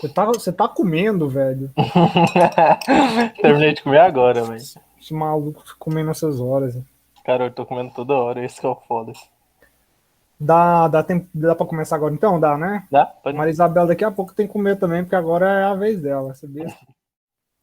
Você tá comendo, velho. Terminei de comer agora, velho. Esse maluco comendo essas horas. Cara, eu tô comendo toda hora, esse que é o foda. Dá pra começar agora então? Dá, né? Dá? A Pode. Maria Isabel daqui a pouco tem que comer também, porque agora é a vez dela, sabia?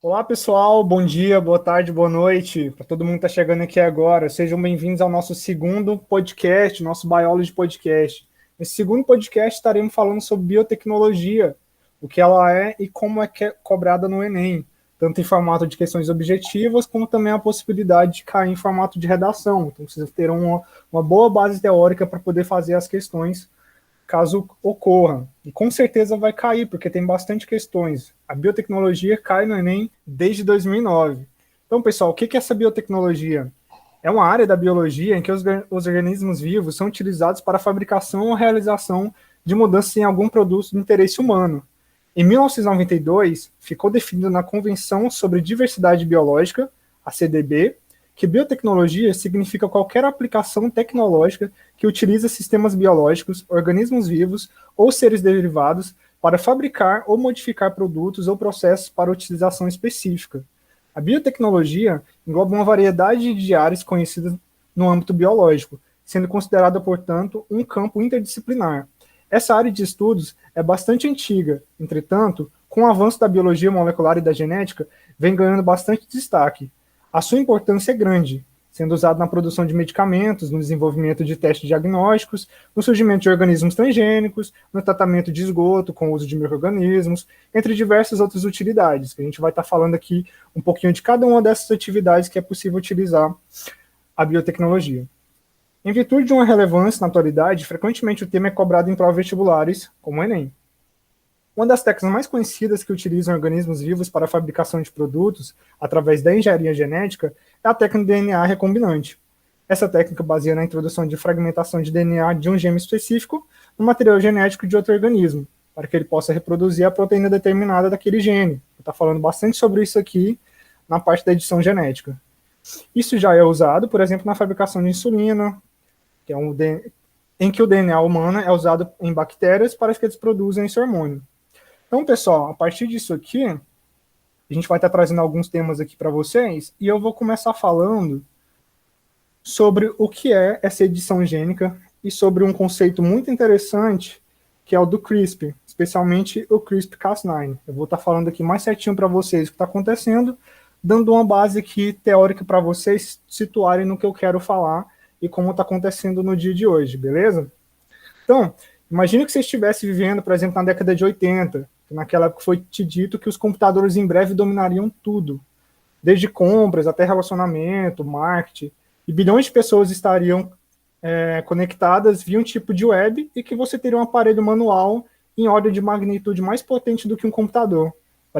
Olá, pessoal. Bom dia, boa tarde, boa noite. Para todo mundo que tá chegando aqui agora. Sejam bem-vindos ao nosso segundo podcast, nosso Biology Podcast. Nesse segundo podcast estaremos falando sobre biotecnologia, o que ela é e como é cobrada no Enem, tanto em formato de questões objetivas, como também a possibilidade de cair em formato de redação. Então, vocês terão uma boa base teórica para poder fazer as questões caso ocorra. E com certeza vai cair, porque tem bastante questões. A biotecnologia cai no Enem desde 2009. Então, pessoal, o que é essa biotecnologia? É uma área da biologia em que os organismos vivos são utilizados para a fabricação ou realização de mudanças em algum produto de interesse humano. Em 1992, ficou definido na Convenção sobre Diversidade Biológica, a CDB, que biotecnologia significa qualquer aplicação tecnológica que utiliza sistemas biológicos, organismos vivos ou seres derivados para fabricar ou modificar produtos ou processos para utilização específica. A biotecnologia engloba uma variedade de áreas conhecidas no âmbito biológico, sendo considerada, portanto, um campo interdisciplinar. Essa área de estudos é bastante antiga, entretanto, com o avanço da biologia molecular e da genética, vem ganhando bastante destaque. A sua importância é grande, sendo usado na produção de medicamentos, no desenvolvimento de testes diagnósticos, no surgimento de organismos transgênicos, no tratamento de esgoto com o uso de micro-organismos, entre diversas outras utilidades, que a gente vai estar falando aqui um pouquinho de cada uma dessas atividades que é possível utilizar a biotecnologia. Em virtude de uma relevância na atualidade, frequentemente o tema é cobrado em provas vestibulares, como o Enem. Uma das técnicas mais conhecidas que utilizam organismos vivos para a fabricação de produtos através da engenharia genética é a técnica de DNA recombinante. Essa técnica baseia na introdução de fragmentação de DNA de um gene específico no material genético de outro organismo, para que ele possa reproduzir a proteína determinada daquele gene. Vou estar falando bastante sobre isso aqui na parte da edição genética. Isso já é usado, por exemplo, na fabricação de insulina, que é em que o DNA humano é usado em bactérias para que eles produzam esse hormônio. Então, pessoal, a partir disso aqui, a gente vai estar trazendo alguns temas aqui para vocês, e eu vou começar falando sobre o que é essa edição gênica e sobre um conceito muito interessante, que é o do CRISPR, especialmente o CRISPR-Cas9. Eu vou estar falando aqui mais certinho para vocês o que está acontecendo, dando uma base aqui teórica para vocês situarem no que eu quero falar e como está acontecendo no dia de hoje, beleza? Então, imagine que você estivesse vivendo, por exemplo, na década de 80, que naquela época foi te dito que os computadores em breve dominariam tudo, desde compras até relacionamento, marketing, e bilhões de pessoas estariam conectadas via um tipo de web e que você teria um aparelho manual em ordem de magnitude mais potente do que um computador.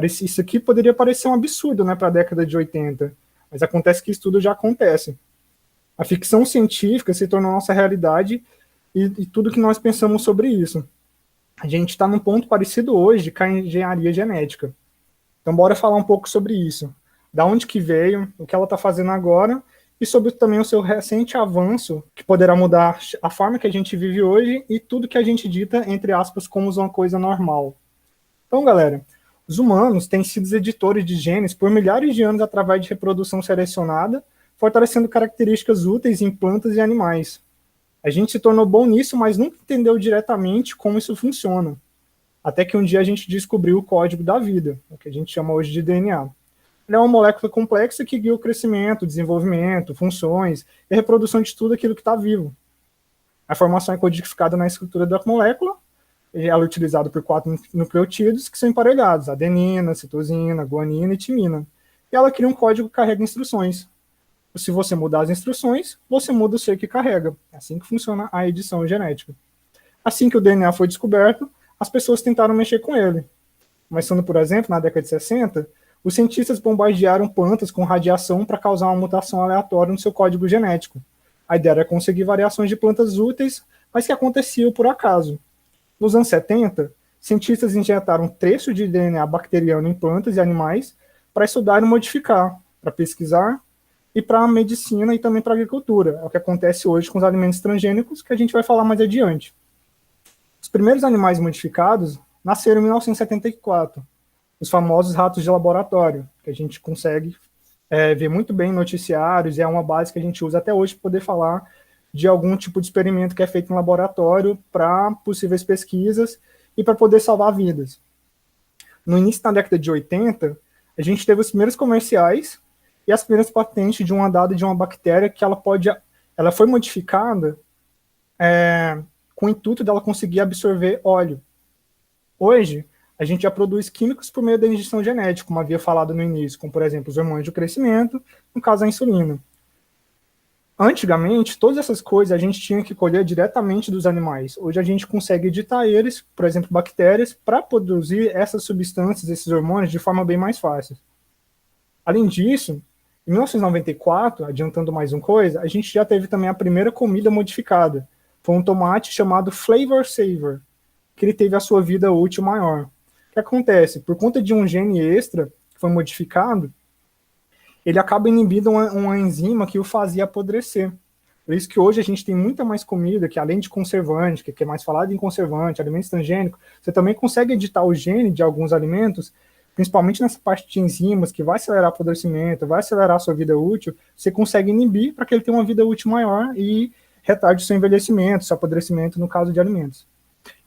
Isso aqui poderia parecer um absurdo, né, para a década de 80, mas acontece que isso tudo já acontece. A ficção científica se tornou nossa realidade e tudo que nós pensamos sobre isso. A gente está num ponto parecido hoje com a engenharia genética. Então, bora falar um pouco sobre isso. Da onde que veio, o que ela está fazendo agora, e sobre também o seu recente avanço, que poderá mudar a forma que a gente vive hoje e tudo que a gente dita, entre aspas, como uma coisa normal. Então, galera, os humanos têm sido editores de genes por milhares de anos através de reprodução selecionada, fortalecendo características úteis em plantas e animais. A gente se tornou bom nisso, mas nunca entendeu diretamente como isso funciona. Até que um dia a gente descobriu o código da vida, o que a gente chama hoje de DNA. Ele é uma molécula complexa que guia o crescimento, desenvolvimento, funções e a reprodução de tudo aquilo que está vivo. A informação é codificada na estrutura da molécula, e ela é utilizada por 4 nucleotídeos que são emparelhados, adenina, citosina, guanina e timina. E ela cria um código que carrega instruções. Se você mudar as instruções, você muda o ser que carrega. É assim que funciona a edição genética. Assim que o DNA foi descoberto, as pessoas tentaram mexer com ele. Começando, por exemplo, na década de 60, os cientistas bombardearam plantas com radiação para causar uma mutação aleatória no seu código genético. A ideia era conseguir variações de plantas úteis, mas que aconteciam por acaso. Nos anos 70, cientistas injetaram trechos de DNA bacteriano em plantas e animais para estudar e modificar, para pesquisar e para a medicina e também para a agricultura. É o que acontece hoje com os alimentos transgênicos, que a gente vai falar mais adiante. Os primeiros animais modificados nasceram em 1974, os famosos ratos de laboratório, que a gente consegue ver muito bem em noticiários, e é uma base que a gente usa até hoje para poder falar de algum tipo de experimento que é feito em laboratório para possíveis pesquisas e para poder salvar vidas. No início da década de 80, a gente teve os primeiros comerciais e as primeiras patentes de uma dada de uma bactéria que ela foi modificada com o intuito dela conseguir absorver óleo. Hoje, a gente já produz químicos por meio da injeção genética, como havia falado no início, como, por exemplo, os hormônios do crescimento, no caso, a insulina. Antigamente, todas essas coisas a gente tinha que colher diretamente dos animais. Hoje a gente consegue editar eles, por exemplo, bactérias, para produzir essas substâncias, esses hormônios, de forma bem mais fácil. Além disso, em 1994, adiantando mais uma coisa, a gente já teve também a primeira comida modificada. Foi um tomate chamado Flavor Saver, que ele teve a sua vida útil maior. O que acontece? Por conta de um gene extra que foi modificado, ele acaba inibindo uma enzima que o fazia apodrecer. Por isso que hoje a gente tem muita mais comida, que além de conservante, que é mais falado em conservante, alimentos transgênicos, você também consegue editar o gene de alguns alimentos, principalmente nessa parte de enzimas, que vai acelerar o apodrecimento, vai acelerar a sua vida útil, você consegue inibir para que ele tenha uma vida útil maior e retarde o seu envelhecimento, seu apodrecimento no caso de alimentos.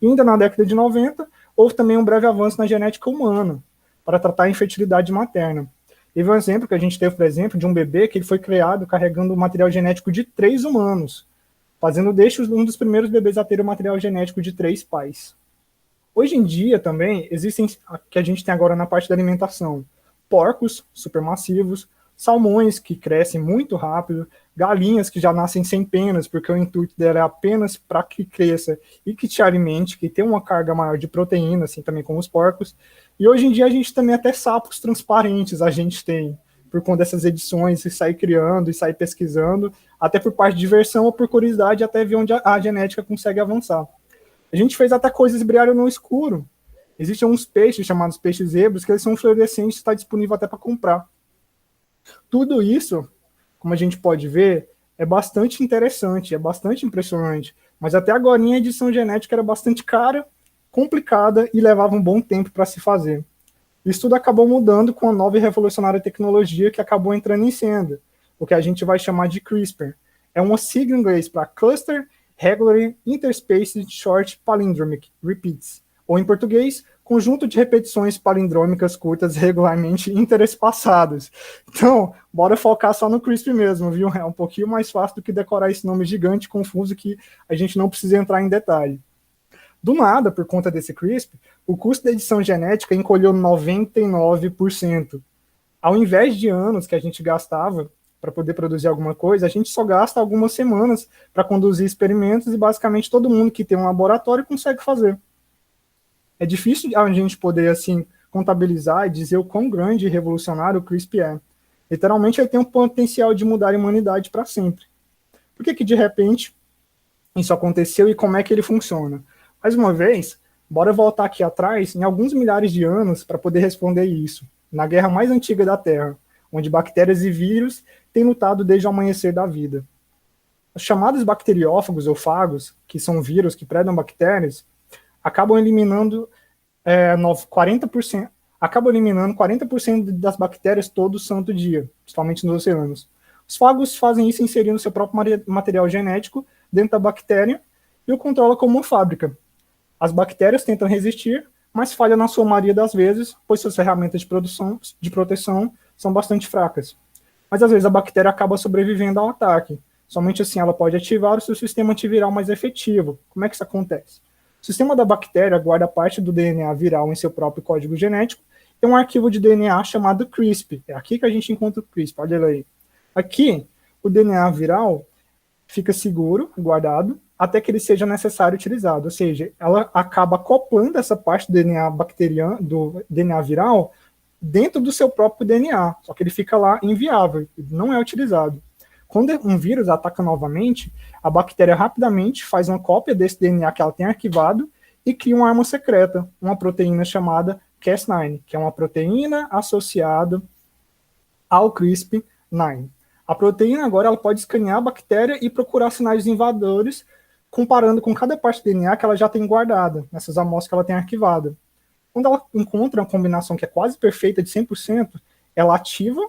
E ainda na década de 90, houve também um breve avanço na genética humana, para tratar a infertilidade materna. Teve um exemplo que a gente teve, por exemplo, de um bebê que ele foi criado carregando o material genético de 3 humanos, fazendo deste um dos primeiros bebês a ter o material genético de 3 pais. Hoje em dia também existem, que a gente tem agora na parte da alimentação, porcos supermassivos, salmões que crescem muito rápido, galinhas que já nascem sem penas, porque o intuito dela é apenas para que cresça e que te alimente, que tenha uma carga maior de proteína, assim também como os porcos. E hoje em dia a gente também até sapos transparentes a gente tem, por conta dessas edições, e sair criando e sair pesquisando, até por parte de diversão ou por curiosidade, até ver onde a genética consegue avançar. A gente fez até coisas brilharem no escuro. Existem uns peixes chamados peixes zebras, que eles são fluorescentes e está disponível até para comprar. Tudo isso, como a gente pode ver, é bastante interessante, é bastante impressionante. Mas até agora a edição genética era bastante cara, complicada e levava um bom tempo para se fazer. Isso tudo acabou mudando com a nova e revolucionária tecnologia que acabou entrando em cena, o que a gente vai chamar de CRISPR. É uma sigla em inglês para Cluster Regular Interspaced Short Palindromic Repeats, ou em português, conjunto de repetições palindrômicas curtas regularmente interespaçadas. Então, bora focar só no CRISPR mesmo, viu? É um pouquinho mais fácil do que decorar esse nome gigante, confuso, que a gente não precisa entrar em detalhe. Do nada, por conta desse CRISPR, o custo da edição genética encolheu 99%. Ao invés de anos que a gente gastava para poder produzir alguma coisa, a gente só gasta algumas semanas para conduzir experimentos e basicamente todo mundo que tem um laboratório consegue fazer. É difícil a gente poder, assim, contabilizar e dizer o quão grande e revolucionário o CRISPR é. Literalmente, ele tem um potencial de mudar a humanidade para sempre. Por que de repente isso aconteceu e como é que ele funciona? Mais uma vez, bora voltar aqui atrás, em alguns milhares de anos, para poder responder isso. Na guerra mais antiga da Terra, onde bactérias e vírus têm lutado desde o amanhecer da vida. Os chamados bacteriófagos ou fagos, que são vírus que predam bactérias, acabam eliminando 40% das bactérias todo santo dia, principalmente nos oceanos. Os fagos fazem isso inserindo seu próprio material genético dentro da bactéria e o controla como uma fábrica. As bactérias tentam resistir, mas falham na sua maioria das vezes, pois suas ferramentas de proteção são bastante fracas. Mas às vezes a bactéria acaba sobrevivendo ao ataque. Somente assim ela pode ativar o seu sistema antiviral mais efetivo. Como é que isso acontece? O sistema da bactéria guarda parte do DNA viral em seu próprio código genético e um arquivo de DNA chamado CRISPR. É aqui que a gente encontra o CRISPR, olha ele aí. Aqui, o DNA viral fica seguro, guardado, até que ele seja necessário utilizado. Ou seja, ela acaba acoplando essa parte do DNA bacteriano, do DNA viral, dentro do seu próprio DNA. Só que ele fica lá inviável, não é utilizado. Quando um vírus ataca novamente, a bactéria rapidamente faz uma cópia desse DNA que ela tem arquivado e cria uma arma secreta, uma proteína chamada Cas9, que é uma proteína associada ao CRISPR-9. A proteína agora ela pode escanear a bactéria e procurar sinais invasores, comparando com cada parte do DNA que ela já tem guardada, nessas amostras que ela tem arquivada. Quando ela encontra uma combinação que é quase perfeita de 100%, ela ativa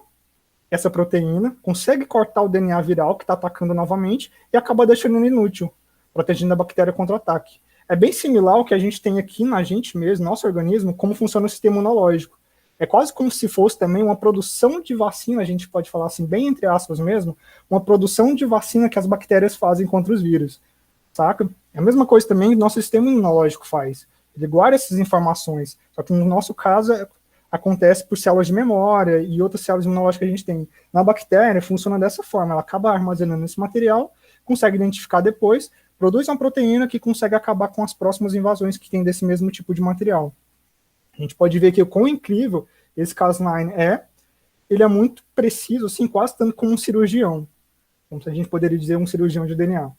essa proteína, consegue cortar o DNA viral que está atacando novamente e acaba deixando ele inútil, protegendo a bactéria contra o ataque. É bem similar ao que a gente tem aqui na gente mesmo, nosso organismo, como funciona o sistema imunológico. É quase como se fosse também uma produção de vacina, a gente pode falar assim, bem entre aspas mesmo, uma produção de vacina que as bactérias fazem contra os vírus, saca? É a mesma coisa também que o nosso sistema imunológico faz. Ele guarda essas informações, só que no nosso caso acontece por células de memória e outras células imunológicas que a gente tem. Na bactéria funciona dessa forma, ela acaba armazenando esse material, consegue identificar depois, produz uma proteína que consegue acabar com as próximas invasões que tem desse mesmo tipo de material. A gente pode ver que o quão incrível esse Cas9 ele é muito preciso, assim, quase tanto como um cirurgião, como se a gente poderia dizer um cirurgião de DNA.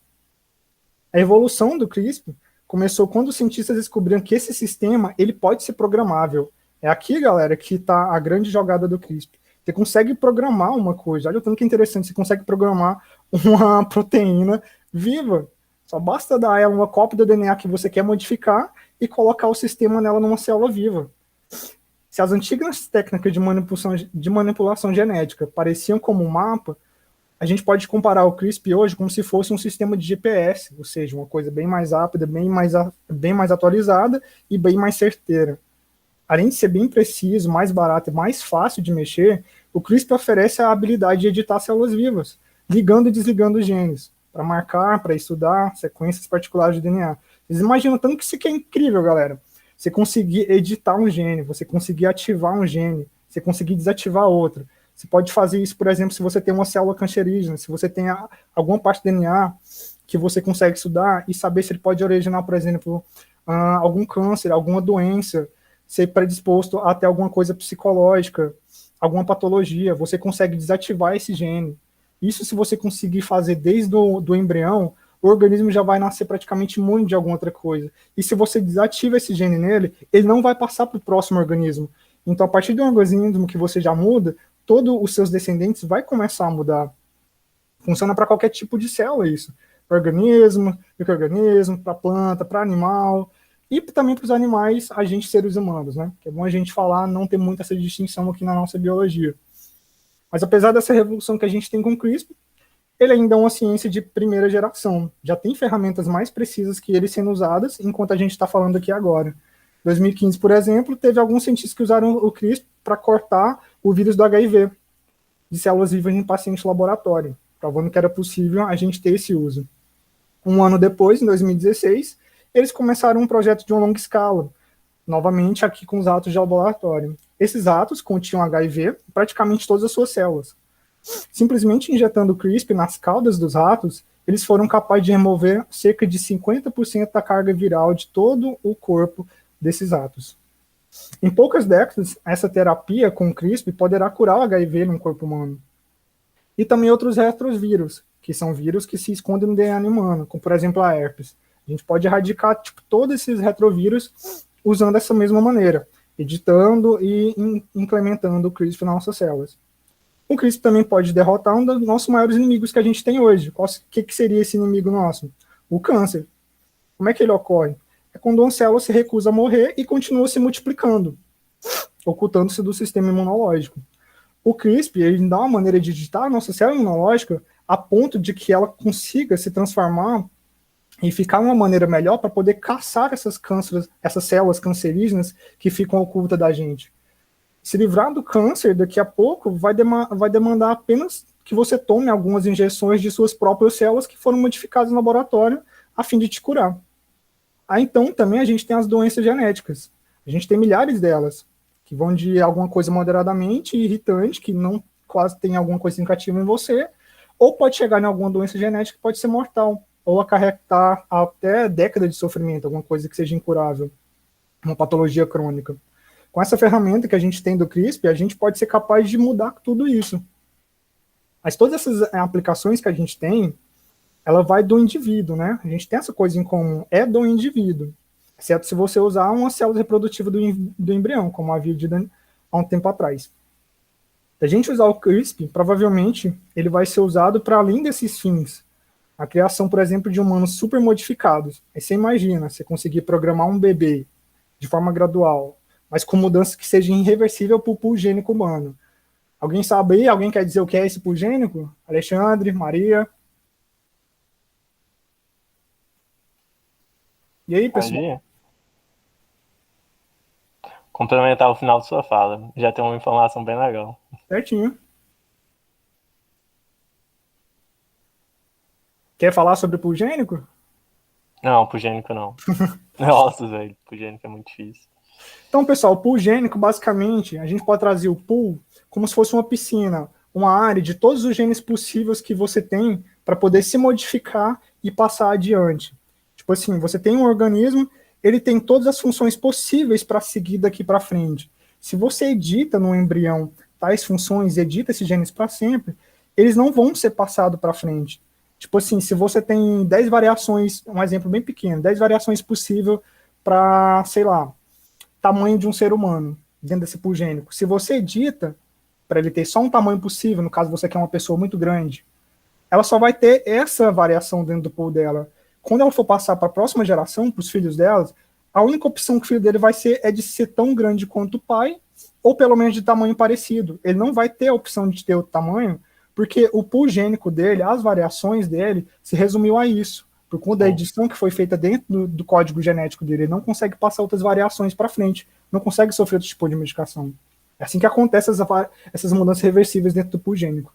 A evolução do CRISPR começou quando os cientistas descobriram que esse sistema ele pode ser programável. É aqui, galera, que está a grande jogada do CRISPR. Você consegue programar uma coisa, olha o tanto que é interessante, você consegue programar uma proteína viva. Só basta dar ela uma cópia do DNA que você quer modificar e colocar o sistema nela numa célula viva. Se as antigas técnicas de manipulação genética pareciam como um mapa, a gente pode comparar o CRISPR hoje como se fosse um sistema de GPS, ou seja, uma coisa bem mais rápida, bem mais atualizada e bem mais certeira. Além de ser bem preciso, mais barato e mais fácil de mexer, o CRISPR oferece a habilidade de editar células vivas, ligando e desligando os genes, para marcar, para estudar sequências particulares de DNA. Vocês imaginam tanto que isso aqui é incrível, galera. Você conseguir editar um gene, você conseguir ativar um gene, você conseguir desativar outro. Você pode fazer isso, por exemplo, se você tem uma célula cancerígena, se você tem alguma parte do DNA que você consegue estudar e saber se ele pode originar, por exemplo, algum câncer, alguma doença, ser predisposto a ter alguma coisa psicológica, alguma patologia, você consegue desativar esse gene. Isso se você conseguir fazer desde do embrião, o organismo já vai nascer praticamente imune de alguma outra coisa. E se você desativa esse gene nele, ele não vai passar para o próximo organismo. Então, a partir de um organismo que você já muda, todos os seus descendentes vai começar a mudar. Funciona para qualquer tipo de célula isso. Para organismo, micro-organismo, para planta, para animal, e também para os animais, a gente seres humanos, né? Que é bom a gente falar, não ter muita essa distinção aqui na nossa biologia. Mas apesar dessa revolução que a gente tem com o CRISPR, ele ainda é uma ciência de primeira geração. Já tem ferramentas mais precisas que ele sendo usadas, enquanto a gente está falando aqui agora. Em 2015, por exemplo, teve alguns cientistas que usaram o CRISPR para cortar o vírus do HIV, de células vivas em paciente laboratório, provando que era possível a gente ter esse uso. Um ano depois, em 2016, eles começaram um projeto de uma longa escala, novamente aqui com os ratos de laboratório. Esses ratos continham HIV em praticamente todas as suas células. Simplesmente injetando o CRISPR nas caudas dos ratos, eles foram capazes de remover cerca de 50% da carga viral de todo o corpo desses ratos. Em poucas décadas, essa terapia com o CRISPR poderá curar o HIV no corpo humano. E também outros retrovírus, que são vírus que se escondem no DNA humano, como por exemplo a herpes. A gente pode erradicar todos esses retrovírus usando essa mesma maneira, editando e implementando o CRISPR nas nossas células. O CRISPR também pode derrotar um dos nossos maiores inimigos que a gente tem hoje. O que seria esse inimigo nosso? O câncer. Como é que ele ocorre? É quando uma célula se recusa a morrer e continua se multiplicando, ocultando-se do sistema imunológico. O CRISPR ele dá uma maneira de editar a nossa célula imunológica a ponto de que ela consiga se transformar e ficar uma maneira melhor para poder caçar essas células cancerígenas que ficam ocultas da gente. Se livrar do câncer, daqui a pouco, vai demandar apenas que você tome algumas injeções de suas próprias células que foram modificadas no laboratório a fim de te curar. Aí, então, também a gente tem as doenças genéticas. A gente tem milhares delas, que vão de alguma coisa moderadamente irritante, que não quase tem alguma coisa significativa em você, ou pode chegar em alguma doença genética que pode ser mortal, ou acarretar até décadas de sofrimento, alguma coisa que seja incurável, uma patologia crônica. Com essa ferramenta que a gente tem do CRISPR, a gente pode ser capaz de mudar tudo isso. Mas todas essas aplicações que a gente tem, ela vai do indivíduo, né? A gente tem essa coisa em comum, é do indivíduo. Exceto se você usar uma célula reprodutiva do embrião, como havia dito há um tempo atrás. Se a gente usar o CRISPR, provavelmente ele vai ser usado para além desses fins. A criação, por exemplo, de humanos super modificados. Aí você imagina, você conseguir programar um bebê de forma gradual, mas com mudança que seja irreversível para o pool gênico humano. Alguém sabe aí? Alguém quer dizer o que é esse pool gênico? Alexandre, Maria? E aí, pessoal? Pode complementar o final de sua fala. Já tem uma informação bem legal. Certinho. Quer falar sobre pool gênico? Não, pugênico não. Nossa, velho, pugênico é muito difícil. Então, pessoal, o pool gênico, basicamente, a gente pode trazer o pool como se fosse uma piscina, uma área de todos os genes possíveis que você tem para poder se modificar e passar adiante. Tipo assim, você tem um organismo, ele tem todas as funções possíveis para seguir daqui para frente. Se você edita no embrião tais funções, edita esses genes para sempre, eles não vão ser passados para frente. Tipo assim, se você tem 10 variações, um exemplo bem pequeno, 10 variações possíveis para, sei lá, tamanho de um ser humano dentro desse pool gênico. Se você edita para ele ter só um tamanho possível, no caso você quer uma pessoa muito grande, ela só vai ter essa variação dentro do pool dela. Quando ela for passar para a próxima geração, para os filhos delas, a única opção que o filho dele vai ser é de ser tão grande quanto o pai, ou pelo menos de tamanho parecido. Ele não vai ter a opção de ter outro tamanho, porque o pool gênico dele, as variações dele, se resumiu a isso. Por conta da edição que foi feita dentro do código genético dele, ele não consegue passar outras variações para frente, não consegue sofrer outro tipo de medicação. É assim que acontece essas mudanças reversíveis dentro do pool gênico.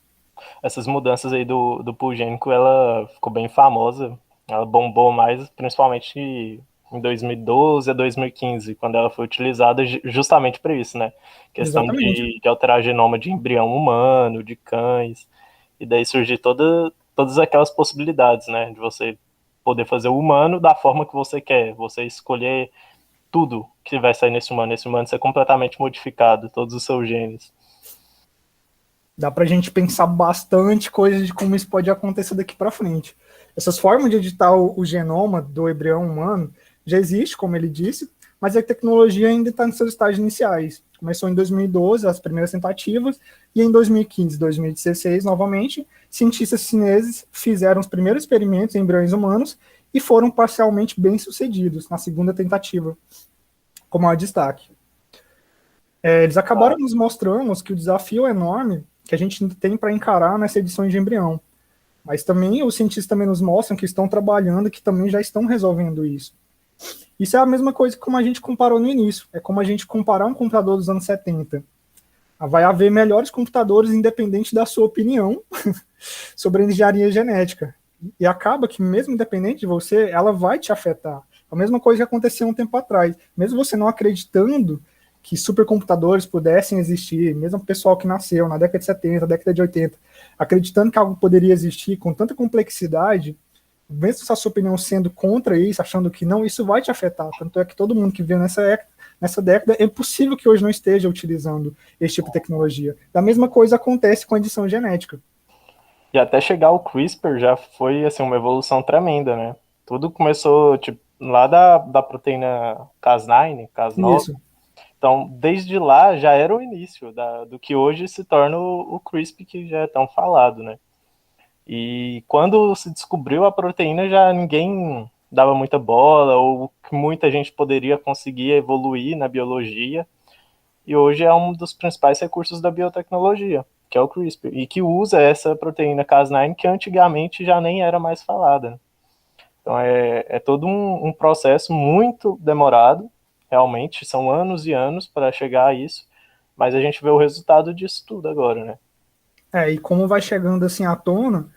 Essas mudanças aí do pool gênico, ela ficou bem famosa. Ela bombou mais, principalmente em 2012 a 2015, quando ela foi utilizada justamente para isso, né? Questão Exatamente. de alterar genoma de embrião humano, de cães, e daí surgir todas aquelas possibilidades, né? De você poder fazer o humano da forma que você quer, você escolher tudo que vai sair nesse humano ser completamente modificado, todos os seus genes. Dá para a gente pensar bastante coisa de como isso pode acontecer daqui para frente. Essas formas de editar o genoma do embrião humano já existe, como ele disse, mas a tecnologia ainda está nos seus estágios iniciais. Começou em 2012, as primeiras tentativas, e em 2015, 2016, novamente, cientistas chineses fizeram os primeiros experimentos em embriões humanos e foram parcialmente bem-sucedidos na segunda tentativa, como é o destaque. Eles acabaram nos mostrando que o desafio enorme que a gente tem para encarar nessa edição de embrião. Mas também os cientistas também nos mostram que estão trabalhando e que também já estão resolvendo isso. Isso é a mesma coisa que como a gente comparou no início. É como a gente comparar um computador dos anos 70. Vai haver melhores computadores independente da sua opinião sobre a engenharia genética. E acaba que, mesmo independente de você, ela vai te afetar. A mesma coisa que aconteceu um tempo atrás. Mesmo você não acreditando que supercomputadores pudessem existir, mesmo o pessoal que nasceu na década de 70, década de 80, acreditando que algo poderia existir com tanta complexidade, mesmo a sua opinião sendo contra isso, achando que não, isso vai te afetar. Tanto é que todo mundo que veio nessa década, é impossível que hoje não esteja utilizando esse tipo de tecnologia. Da mesma coisa acontece com a edição genética. E até chegar ao CRISPR já foi assim, uma evolução tremenda, né? Tudo começou tipo, lá da proteína Cas9, Cas9. Isso. Então, desde lá já era o início do que hoje se torna o CRISPR, que já é tão falado, né? E quando se descobriu a proteína, já ninguém dava muita bola, ou que muita gente poderia conseguir evoluir na biologia. E hoje é um dos principais recursos da biotecnologia, que é o CRISPR, e que usa essa proteína Cas9, que antigamente já nem era mais falada. Então é todo um processo muito demorado, realmente, são anos e anos para chegar a isso, mas a gente vê o resultado disso tudo agora, né? E como vai chegando assim à tona,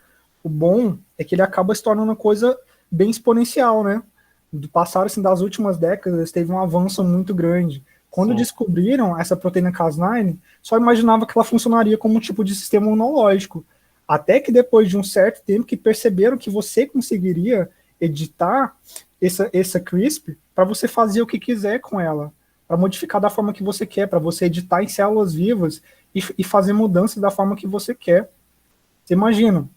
o bom é que ele acaba se tornando uma coisa bem exponencial, né? Do passar assim, das últimas décadas, teve um avanço muito grande. Quando Sim. descobriram essa proteína Cas9, só imaginava que ela funcionaria como um tipo de sistema imunológico. Até que depois de um certo tempo que perceberam que você conseguiria editar essa CRISPR para você fazer o que quiser com ela, para modificar da forma que você quer, para você editar em células vivas e fazer mudanças da forma que você quer. Você imagina,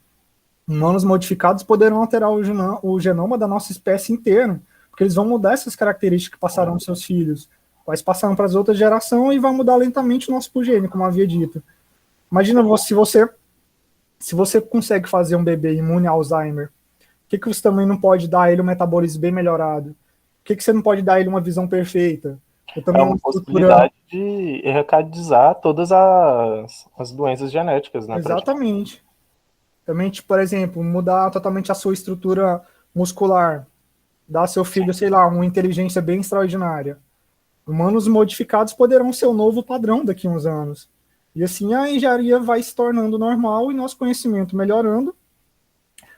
humanos modificados poderão alterar o genoma da nossa espécie inteira, porque eles vão mudar essas características que passaram aos seus filhos, quais passaram para as outras gerações e vai mudar lentamente o nosso progênio, como havia dito. Imagina se você consegue fazer um bebê imune a Alzheimer, por que você também não pode dar a ele um metabolismo bem melhorado? Por que você não pode dar a ele uma visão perfeita? Ou É também uma uma estrutura. possibilidade de erradicar todas as doenças genéticas, né, praticamente. Exatamente. Também, tipo, por exemplo, mudar totalmente a sua estrutura muscular. Dar ao seu filho, sei lá, uma inteligência bem extraordinária. Humanos modificados poderão ser o novo padrão daqui a uns anos. E assim a engenharia vai se tornando normal e nosso conhecimento melhorando,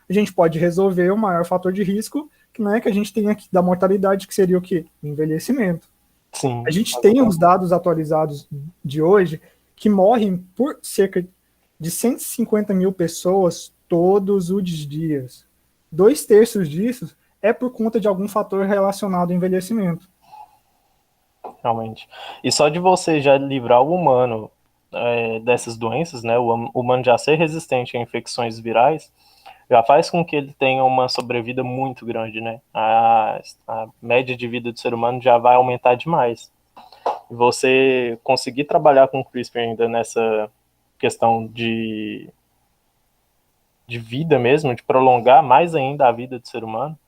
a gente pode resolver o maior fator de risco, que não é que a gente tem aqui da mortalidade, que seria o quê? Envelhecimento. A Sim, gente tem os exatamente. dados atualizados de hoje que morrem por cerca de 150 mil pessoas todos os dias. 2/3 disso é por conta de algum fator relacionado ao envelhecimento. Realmente. E só de você já livrar o humano dessas doenças, né, o humano já ser resistente a infecções virais, já faz com que ele tenha uma sobrevida muito grande, né? A média de vida do ser humano já vai aumentar demais. E você conseguir trabalhar com o CRISPR ainda nessa questão de vida mesmo, de prolongar mais ainda a vida do ser humano,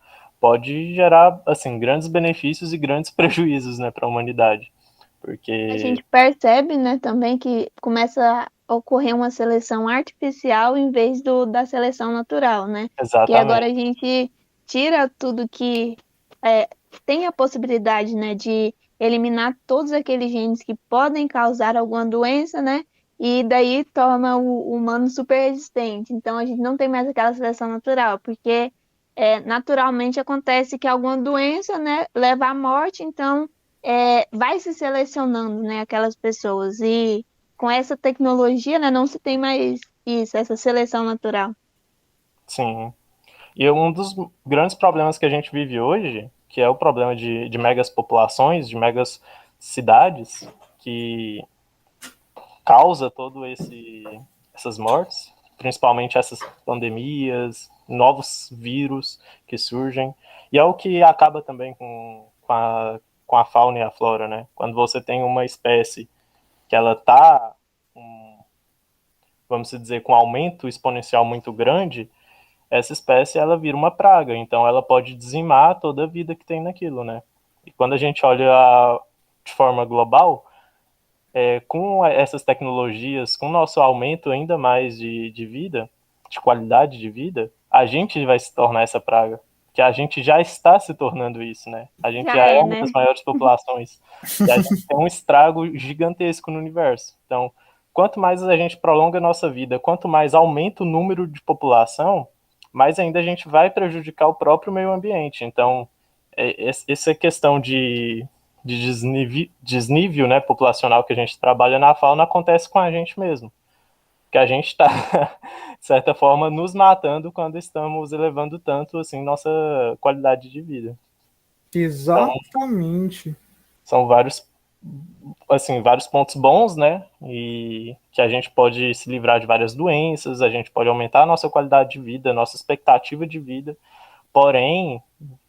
pode gerar assim grandes benefícios e grandes prejuízos, né, para a humanidade, A porque gente percebe, né, também que começa a ocorrer uma seleção artificial em vez da seleção natural, né? Que agora exatamente, a gente tira tudo que é, tem a possibilidade, né, de eliminar todos aqueles genes que podem causar alguma doença, né? E daí torna o humano super resistente. Então a gente não tem mais aquela seleção natural, porque naturalmente acontece que alguma doença, né, leva à morte, então vai se selecionando, né, aquelas pessoas. E com essa tecnologia, né, não se tem mais isso, essa seleção natural. sim. E um dos grandes problemas que a gente vive hoje, que é o problema de megas populações, de megas cidades, que causa todo essas mortes, principalmente essas pandemias, novos vírus que surgem, e é o que acaba também com a fauna e a flora, né? Quando você tem uma espécie que ela está, vamos dizer, com aumento exponencial muito grande, essa espécie ela vira uma praga, então ela pode dizimar toda a vida que tem naquilo, né? E quando a gente olha de forma global, com essas tecnologias, com o nosso aumento ainda mais de vida, de qualidade de vida, a gente vai se tornar essa praga. Que a gente já está se tornando isso, né? A gente Já já é é, uma das né? maiores populações. E a gente tem um estrago gigantesco no universo. Então, quanto mais a gente prolonga a nossa vida, quanto mais aumenta o número de população, mais ainda a gente vai prejudicar o próprio meio ambiente. Então, essa questão de desnível, né, populacional que a gente trabalha na fauna acontece com a gente mesmo. Que a gente está, de certa forma, nos matando quando estamos elevando tanto assim nossa qualidade de vida. Então, Exatamente. são vários assim, vários pontos bons, né? E que a gente pode se livrar de várias doenças, a gente pode aumentar a nossa qualidade de vida, a nossa expectativa de vida. Porém,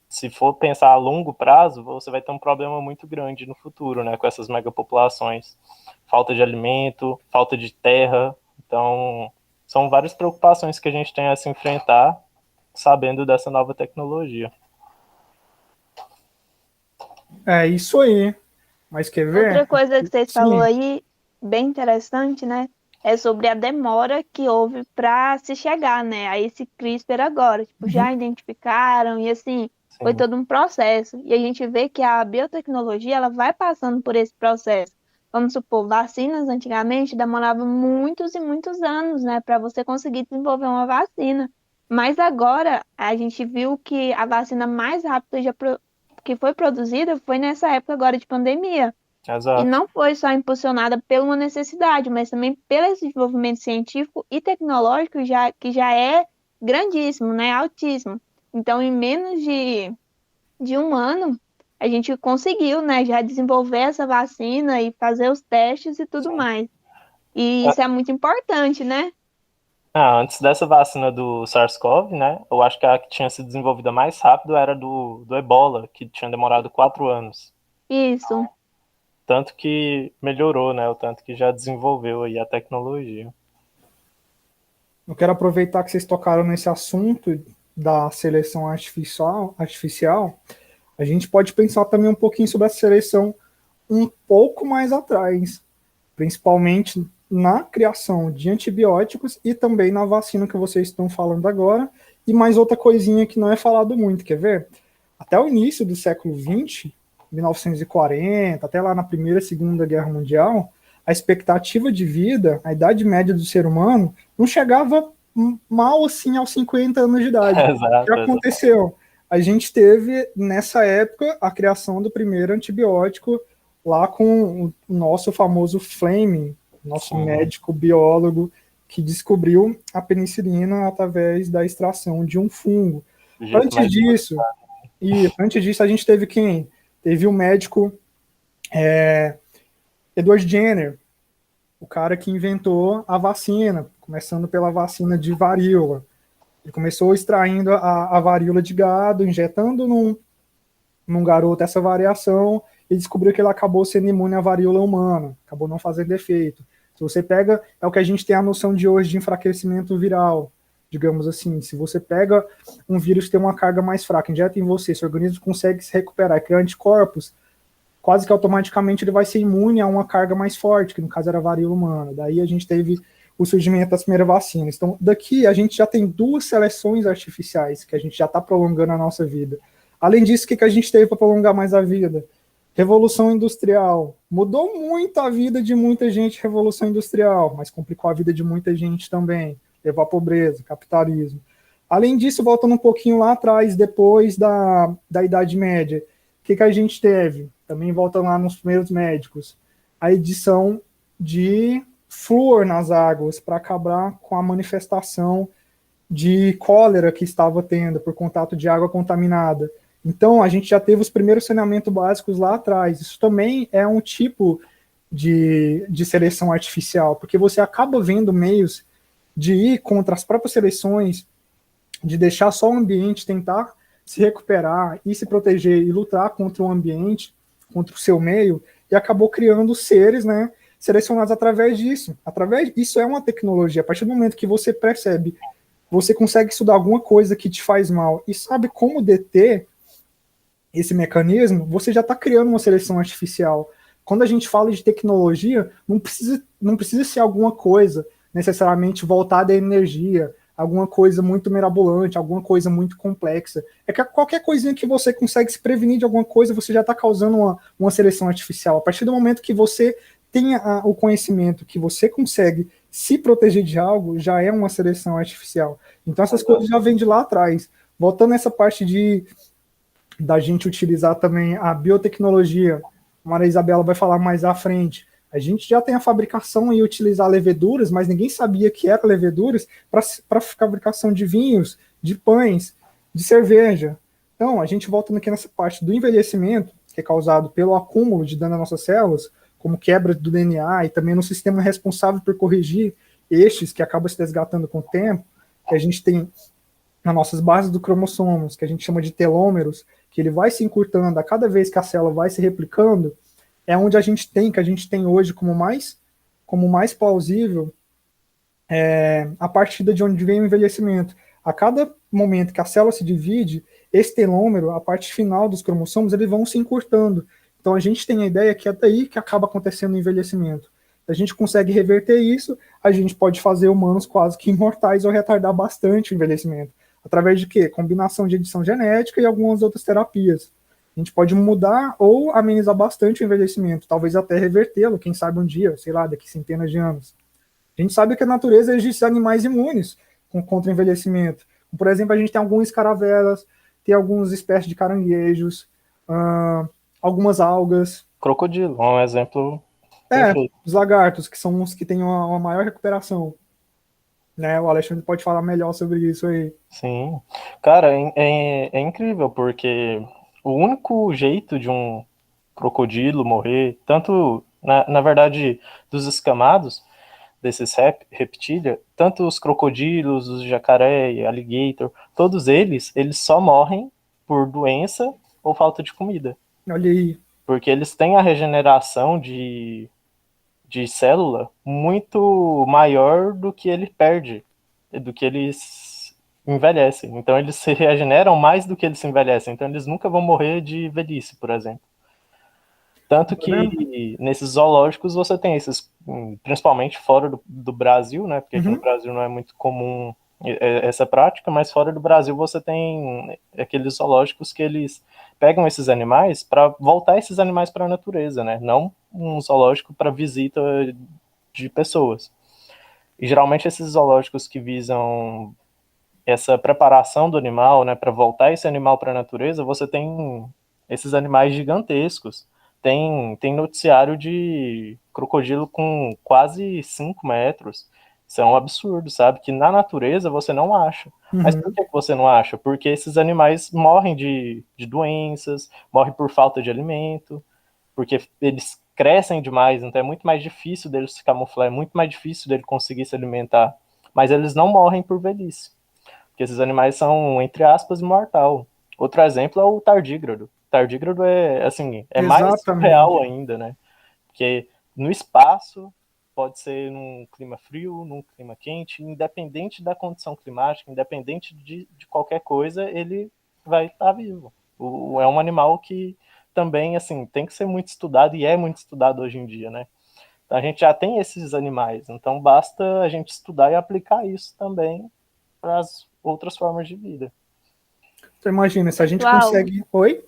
se for pensar a longo prazo, você vai ter um problema muito grande no futuro, né, com essas megapopulações. Falta de alimento, falta de terra. Então, são várias preocupações que a gente tem a se enfrentar sabendo dessa nova tecnologia. É isso aí. Mas quer ver? Outra coisa que vocês falou Sim. aí, bem interessante, né? É sobre a demora que houve para se chegar, né, a esse CRISPR agora. Tipo, Uhum. já identificaram e assim, foi Sim, todo um processo. E a gente vê que a biotecnologia, ela vai passando por esse processo. Vamos supor, vacinas antigamente demoravam muitos e muitos anos, né, para você conseguir desenvolver uma vacina. Mas agora a gente viu que a vacina mais rápida que foi produzida foi nessa época agora de pandemia. E exato. não foi só impulsionada por uma necessidade, mas também pelo esse desenvolvimento científico e tecnológico que já é grandíssimo, né? Altíssimo. Então, em menos de um ano, a gente conseguiu, né, já desenvolver essa vacina e fazer os testes e tudo Sim. mais. E isso é muito importante, né? Antes dessa vacina do SARS-CoV, né, eu acho que a que tinha sido desenvolvida mais rápido era do Ebola, que tinha demorado 4 anos. Isso. Tanto que melhorou, né, o tanto que já desenvolveu aí a tecnologia. Eu quero aproveitar que vocês tocaram nesse assunto da seleção artificial. A gente pode pensar também um pouquinho sobre a seleção um pouco mais atrás, principalmente na criação de antibióticos e também na vacina que vocês estão falando agora, e mais outra coisinha que não é falado muito, quer ver? Até o início do século XX, 1940, até lá na Primeira e Segunda Guerra Mundial, a expectativa de vida, a idade média do ser humano, não chegava mal assim aos 50 anos de idade. O que aconteceu? A gente teve, nessa época, a criação do primeiro antibiótico lá com o nosso famoso Fleming, nosso médico biólogo, que descobriu a penicilina através da extração de um fungo. Antes disso, a gente teve quem? Teve o médico Edward Jenner, o cara que inventou a vacina, começando pela vacina de varíola. Ele começou extraindo a varíola de gado, injetando num garoto essa variação, e descobriu que ele acabou sendo imune à varíola humana, acabou não fazendo efeito. Se você pega, é o que a gente tem a noção de hoje de enfraquecimento viral, digamos assim. Se você pega um vírus que tem uma carga mais fraca, injeta em você, seu organismo consegue se recuperar e criar anticorpos, quase que automaticamente ele vai ser imune a uma carga mais forte, que no caso era a varíola humana. Daí a gente teve o surgimento das primeiras vacinas. Então, daqui a gente já tem 2 seleções artificiais, que a gente já está prolongando a nossa vida. Além disso, o que a gente teve para prolongar mais a vida? Revolução Industrial. Mudou muito a vida de muita gente, Revolução Industrial, mas complicou a vida de muita gente também. Levou à pobreza, capitalismo. Além disso, voltando um pouquinho lá atrás, depois da Idade Média, o que a gente teve? Também voltando lá nos primeiros médicos. A edição de flúor nas águas para acabar com a manifestação de cólera que estava tendo por contato de água contaminada. Então, a gente já teve os primeiros saneamentos básicos lá atrás. Isso também é um tipo de seleção artificial, porque você acaba vendo meios de ir contra as próprias seleções, de deixar só o ambiente tentar se recuperar e se proteger e lutar contra o ambiente, contra o seu meio, e acabou criando seres, né, selecionados através disso. Isso é uma tecnologia. A partir do momento que você percebe, você consegue estudar alguma coisa que te faz mal e sabe como deter esse mecanismo, você já está criando uma seleção artificial. Quando a gente fala de tecnologia, não precisa ser alguma coisa necessariamente voltada à energia, alguma coisa muito mirabolante, alguma coisa muito complexa. É que qualquer coisinha que você consegue se prevenir de alguma coisa, você já está causando uma seleção artificial. A partir do momento que você tenha o conhecimento, que você consegue se proteger de algo, já é uma seleção artificial. Então essas coisas já vêm de lá atrás. Voltando nessa parte da gente utilizar também a biotecnologia, a Maria Isabela vai falar mais à frente. A gente já tem a fabricação e utilizar leveduras, mas ninguém sabia que eram leveduras para fabricação de vinhos, de pães, de cerveja. Então, a gente voltando aqui nessa parte do envelhecimento, que é causado pelo acúmulo de dano nas nossas células, como quebra do DNA e também no sistema responsável por corrigir estes que acabam se desgatando com o tempo, que a gente tem nas nossas bases do cromossomos, que a gente chama de telômeros, que ele vai se encurtando a cada vez que a célula vai se replicando, é onde que a gente tem hoje como mais plausível a partir de onde vem o envelhecimento. A cada momento que a célula se divide, esse telômero, a parte final dos cromossomos, eles vão se encurtando. Então a gente tem a ideia que é daí que acaba acontecendo o envelhecimento. Se a gente consegue reverter isso, a gente pode fazer humanos quase que imortais ou retardar bastante o envelhecimento. Através de quê? Combinação de edição genética e algumas outras terapias. A gente pode mudar ou amenizar bastante o envelhecimento, talvez até revertê-lo, quem sabe um dia, sei lá, daqui centenas de anos. A gente sabe que a natureza existe animais imunes contra o envelhecimento. Por exemplo, a gente tem algumas escaravelas, tem algumas espécies de caranguejos, algumas algas. Crocodilo, um exemplo. Os lagartos, que são os que têm uma maior recuperação. Né? O Alexandre pode falar melhor sobre isso aí. Sim. Cara, é incrível, porque o único jeito de um crocodilo morrer, tanto, na verdade, dos escamados, desses reptília, tanto os crocodilos, os jacaré, alligator, todos eles só morrem por doença ou falta de comida. Olha aí. Porque eles têm a regeneração de célula muito maior do que ele perde, do que eles envelhecem. Então eles se regeneram mais do que eles se envelhecem. Então eles nunca vão morrer de velhice, por exemplo. Tanto que nesses zoológicos você tem esses, principalmente fora do Brasil, né? Porque aqui no Brasil não é muito comum essa prática, mas fora do Brasil você tem aqueles zoológicos que eles pegam esses animais para voltar esses animais para a natureza, né? Não um zoológico para visita de pessoas. E geralmente esses zoológicos que visam essa preparação do animal, né, para voltar esse animal para a natureza, você tem esses animais gigantescos. Tem noticiário de crocodilo com quase 5 metros. Isso é um absurdo, sabe? Que na natureza você não acha. Mas por que você não acha? Porque esses animais morrem de doenças, morrem por falta de alimento, porque eles crescem demais, então é muito mais difícil deles se camuflar, é muito mais difícil dele conseguir se alimentar. Mas eles não morrem por velhice, porque esses animais são, entre aspas, imortal. Outro exemplo é o tardígrado. O tardígrado é, assim, é mais surreal ainda, né? Porque no espaço, pode ser num clima frio, num clima quente, independente da condição climática, independente de qualquer coisa, ele vai estar vivo. É um animal que também, assim, tem que ser muito estudado, e é muito estudado hoje em dia, né? Então a gente já tem esses animais, então basta a gente estudar e aplicar isso também para as outras formas de vida. Então imagina, se a gente consegue... Oi?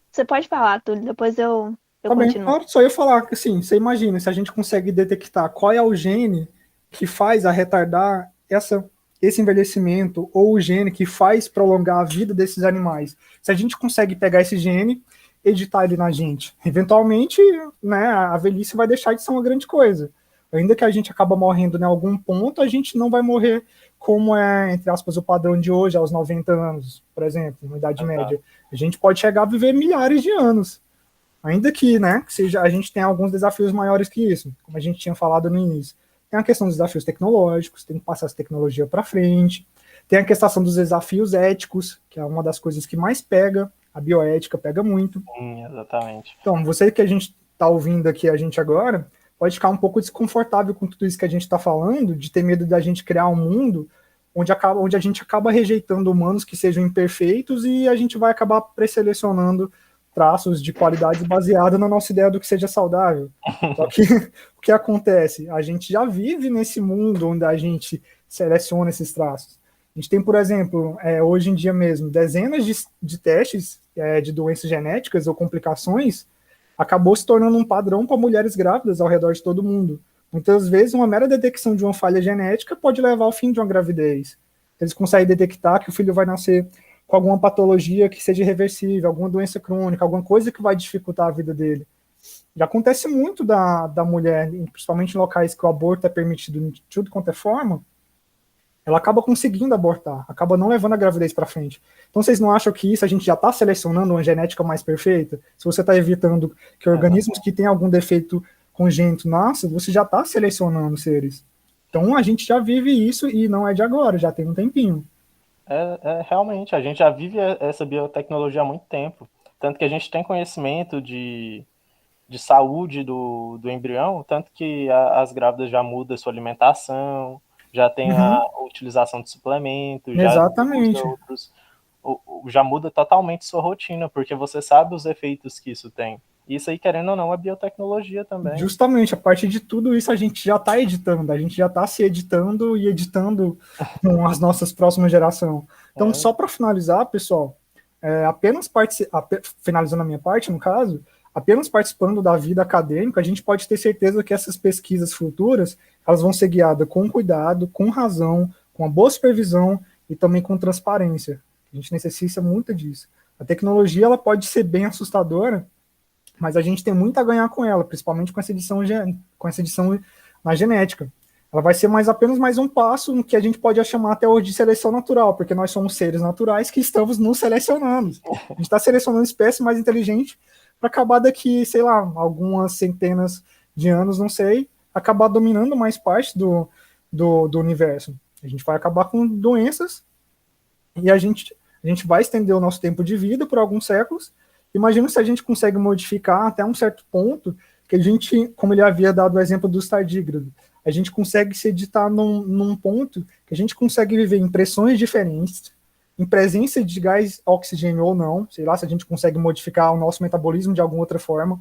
Você pode falar, Túlio, depois eu continuo. Só ia falar que, assim, você imagina, se a gente consegue detectar qual é o gene que faz a retardar esse envelhecimento, ou o gene que faz prolongar a vida desses animais. Se a gente consegue pegar esse gene, editar ele na gente, eventualmente, né, a velhice vai deixar de ser uma grande coisa. Ainda que a gente acaba morrendo em algum ponto, a gente não vai morrer como é, entre aspas, o padrão de hoje, aos 90 anos, por exemplo, na Idade Média. A gente pode chegar a viver milhares de anos. Ainda que, né, a gente tem alguns desafios maiores que isso, como a gente tinha falado no início. Tem a questão dos desafios tecnológicos, tem que passar essa tecnologia para frente. Tem a questão dos desafios éticos, que é uma das coisas que mais pega, a bioética pega muito. Exatamente. Então, você que a gente está ouvindo aqui a gente agora, pode ficar um pouco desconfortável com tudo isso que a gente está falando, de ter medo da gente criar um mundo onde a gente acaba rejeitando humanos que sejam imperfeitos e a gente vai acabar pré-selecionando traços de qualidade baseada na nossa ideia do que seja saudável. Só que o que acontece? A gente já vive nesse mundo onde a gente seleciona esses traços. A gente tem, por exemplo, hoje em dia mesmo, dezenas de testes de doenças genéticas ou complicações, acabou se tornando um padrão para mulheres grávidas ao redor de todo mundo. Muitas vezes, uma mera detecção de uma falha genética pode levar ao fim de uma gravidez. Eles conseguem detectar que o filho vai nascer com alguma patologia que seja irreversível, alguma doença crônica, alguma coisa que vai dificultar a vida dele. Já acontece muito da mulher, principalmente em locais que o aborto é permitido de tudo quanto é forma, ela acaba conseguindo abortar, acaba não levando a gravidez para frente. Então vocês não acham que isso a gente já está selecionando uma genética mais perfeita? Se você está evitando que organismos que têm algum defeito congênito nasçam, você já está selecionando seres. Então a gente já vive isso e não é de agora, já tem um tempinho. Realmente, a gente já vive essa biotecnologia há muito tempo. Tanto que a gente tem conhecimento de saúde do embrião, tanto que as grávidas já mudam a sua alimentação, já tem a utilização de suplementos, Exatamente. Já muda totalmente sua rotina, porque você sabe os efeitos que isso tem. Isso aí, querendo ou não, é biotecnologia também. Justamente, a partir de tudo isso a gente já está editando, a gente já está se editando e editando com as nossas próximas gerações. Então, só para finalizar, pessoal, finalizando a minha parte, no caso, apenas participando da vida acadêmica, a gente pode ter certeza que essas pesquisas futuras, elas vão ser guiadas com cuidado, com razão, com uma boa supervisão e também com transparência. A gente necessita muito disso. A tecnologia, ela pode ser bem assustadora, mas a gente tem muito a ganhar com ela, principalmente com essa edição na genética. Ela vai ser apenas mais um passo no que a gente pode chamar até hoje de seleção natural, porque nós somos seres naturais que estamos nos selecionando. A gente está selecionando espécies mais inteligentes para acabar daqui, sei lá, algumas centenas de anos, não sei, acabar dominando mais parte do universo. A gente vai acabar com doenças e a gente vai estender o nosso tempo de vida por alguns séculos. Imagina se a gente consegue modificar até um certo ponto, que a gente, como ele havia dado o exemplo dos tardígrados, a gente consegue se editar num ponto que a gente consegue viver impressões diferentes, em presença de gás oxigênio ou não, sei lá se a gente consegue modificar o nosso metabolismo de alguma outra forma,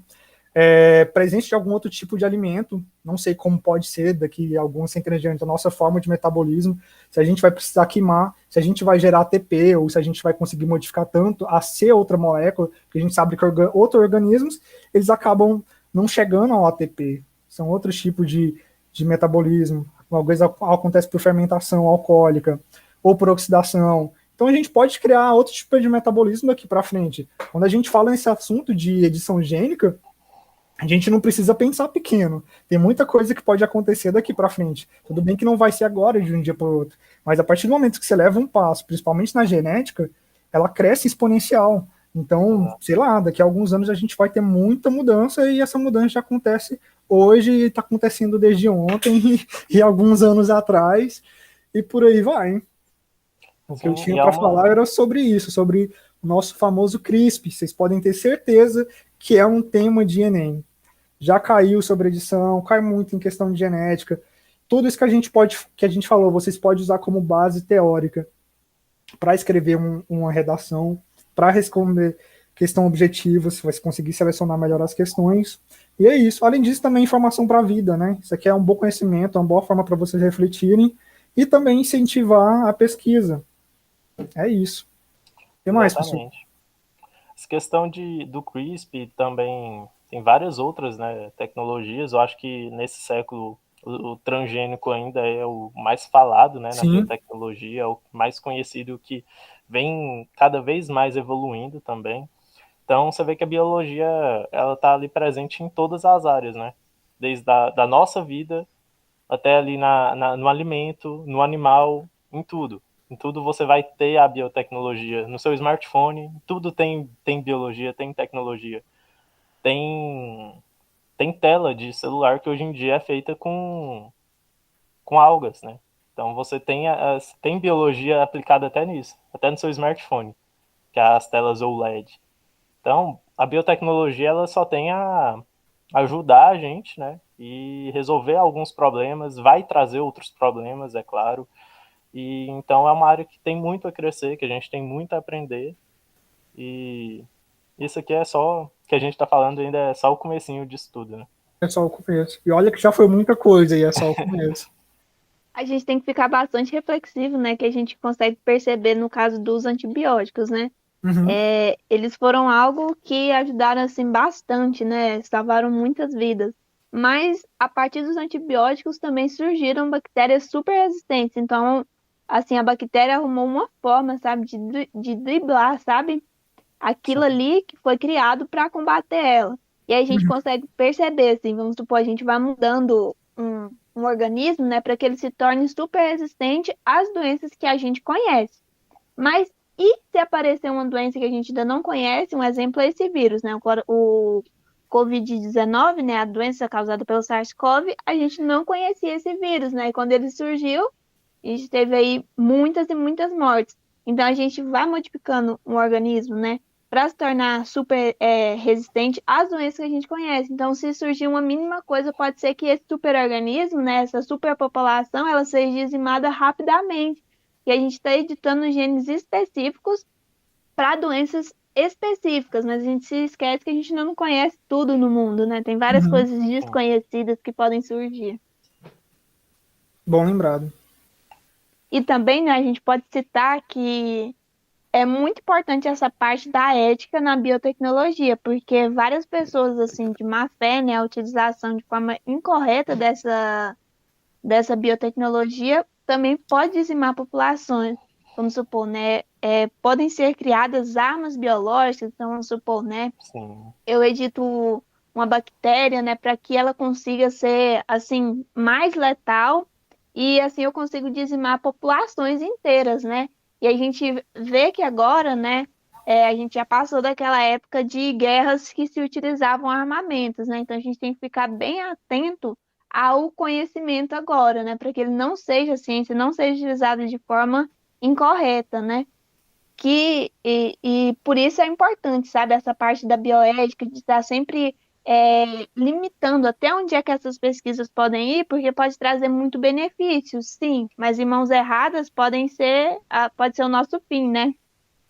presença de algum outro tipo de alimento, não sei como pode ser daqui a alguns centenas de anos a nossa forma de metabolismo, se a gente vai precisar queimar, se a gente vai gerar ATP, ou se a gente vai conseguir modificar tanto a ser outra molécula, porque a gente sabe que outros organismos, eles acabam não chegando ao ATP, são outros tipos de metabolismo, talvez acontece por fermentação alcoólica, ou por oxidação. Então a gente pode criar outro tipo de metabolismo daqui para frente. Quando a gente fala nesse assunto de edição gênica, a gente não precisa pensar pequeno. Tem muita coisa que pode acontecer daqui para frente. Tudo bem que não vai ser agora, de um dia para o outro. Mas a partir do momento que você leva um passo, principalmente na genética, ela cresce exponencial. Então, sei lá, daqui a alguns anos a gente vai ter muita mudança e essa mudança já acontece hoje e está acontecendo desde ontem e alguns anos atrás e por aí vai. Hein? O que eu tinha para falar era sobre isso, sobre o nosso famoso CRISP. Vocês podem ter certeza que é um tema de Enem. Já caiu sobre edição, cai muito em questão de genética. Tudo isso que a gente falou, vocês podem usar como base teórica para escrever uma redação, para responder questão objetiva, se você conseguir selecionar melhor as questões. E é isso. Além disso, também informação para a vida, né? Isso aqui é um bom conhecimento, é uma boa forma para vocês refletirem e também incentivar a pesquisa. É isso. O que mais, pessoal? Essa questão do CRISP também tem várias outras, né, tecnologias. Eu acho que nesse século o transgênico ainda é o mais falado, né, na biotecnologia, é o mais conhecido, que vem cada vez mais evoluindo também. Então você vê que a biologia ela está ali presente em todas as áreas, né, desde da nossa vida até ali no alimento, no animal, em tudo. Em tudo você vai ter a biotecnologia. No seu smartphone, tudo tem biologia, tem tecnologia. Tem tela de celular que hoje em dia é feita com algas, né? Então você tem biologia aplicada até nisso, até no seu smartphone, que é as telas OLED. Então, a biotecnologia ela só tem a ajudar a gente, né? E resolver alguns problemas, vai trazer outros problemas, é claro. E então é uma área que tem muito a crescer, que a gente tem muito a aprender. E isso aqui é só que a gente está falando, ainda é só o comecinho disso tudo, né? É só o começo. E olha que já foi muita coisa e é só o começo. A gente tem que ficar bastante reflexivo, né? Que a gente consegue perceber no caso dos antibióticos, né? Uhum. Eles foram algo que ajudaram assim bastante, né? Salvaram muitas vidas. Mas a partir dos antibióticos também surgiram bactérias super resistentes. Então, assim, a bactéria arrumou uma forma, sabe, de driblar, sabe? Aquilo ali que foi criado para combater ela. E aí a gente consegue perceber, assim, vamos supor, a gente vai mudando um organismo, né, para que ele se torne super resistente às doenças que a gente conhece. Mas e se aparecer uma doença que a gente ainda não conhece? Um exemplo é esse vírus, né? O Covid-19, né? A doença causada pelo SARS-CoV, a gente não conhecia esse vírus, né? E quando ele surgiu, a gente teve aí muitas e muitas mortes. Então a gente vai modificando um organismo, né? Para se tornar super resistente às doenças que a gente conhece. Então, se surgir uma mínima coisa, pode ser que esse superorganismo, né? Essa superpopulação, ela seja dizimada rapidamente. E a gente está editando genes específicos para doenças específicas, mas a gente se esquece que a gente não conhece tudo no mundo, né? Tem várias coisas desconhecidas que podem surgir. Bom lembrado. E também, né, a gente pode citar que é muito importante essa parte da ética na biotecnologia, porque várias pessoas, assim, de má fé, né, a utilização de forma incorreta dessa biotecnologia também pode dizimar populações. Vamos supor, né? Podem ser criadas armas biológicas, então vamos supor, né? Sim. Eu edito uma bactéria, né, para que ela consiga ser, assim, mais letal e assim eu consigo dizimar populações inteiras, né? E a gente vê que agora, né, a gente já passou daquela época de guerras que se utilizavam armamentos, né? Então a gente tem que ficar bem atento ao conhecimento agora, né? Para que ele não seja a ciência, não seja utilizado de forma incorreta, né? E por isso é importante, sabe, essa parte da bioética, de estar sempre limitando até onde é que essas pesquisas podem ir, porque pode trazer muito benefício, sim, mas em mãos erradas pode ser o nosso fim, né?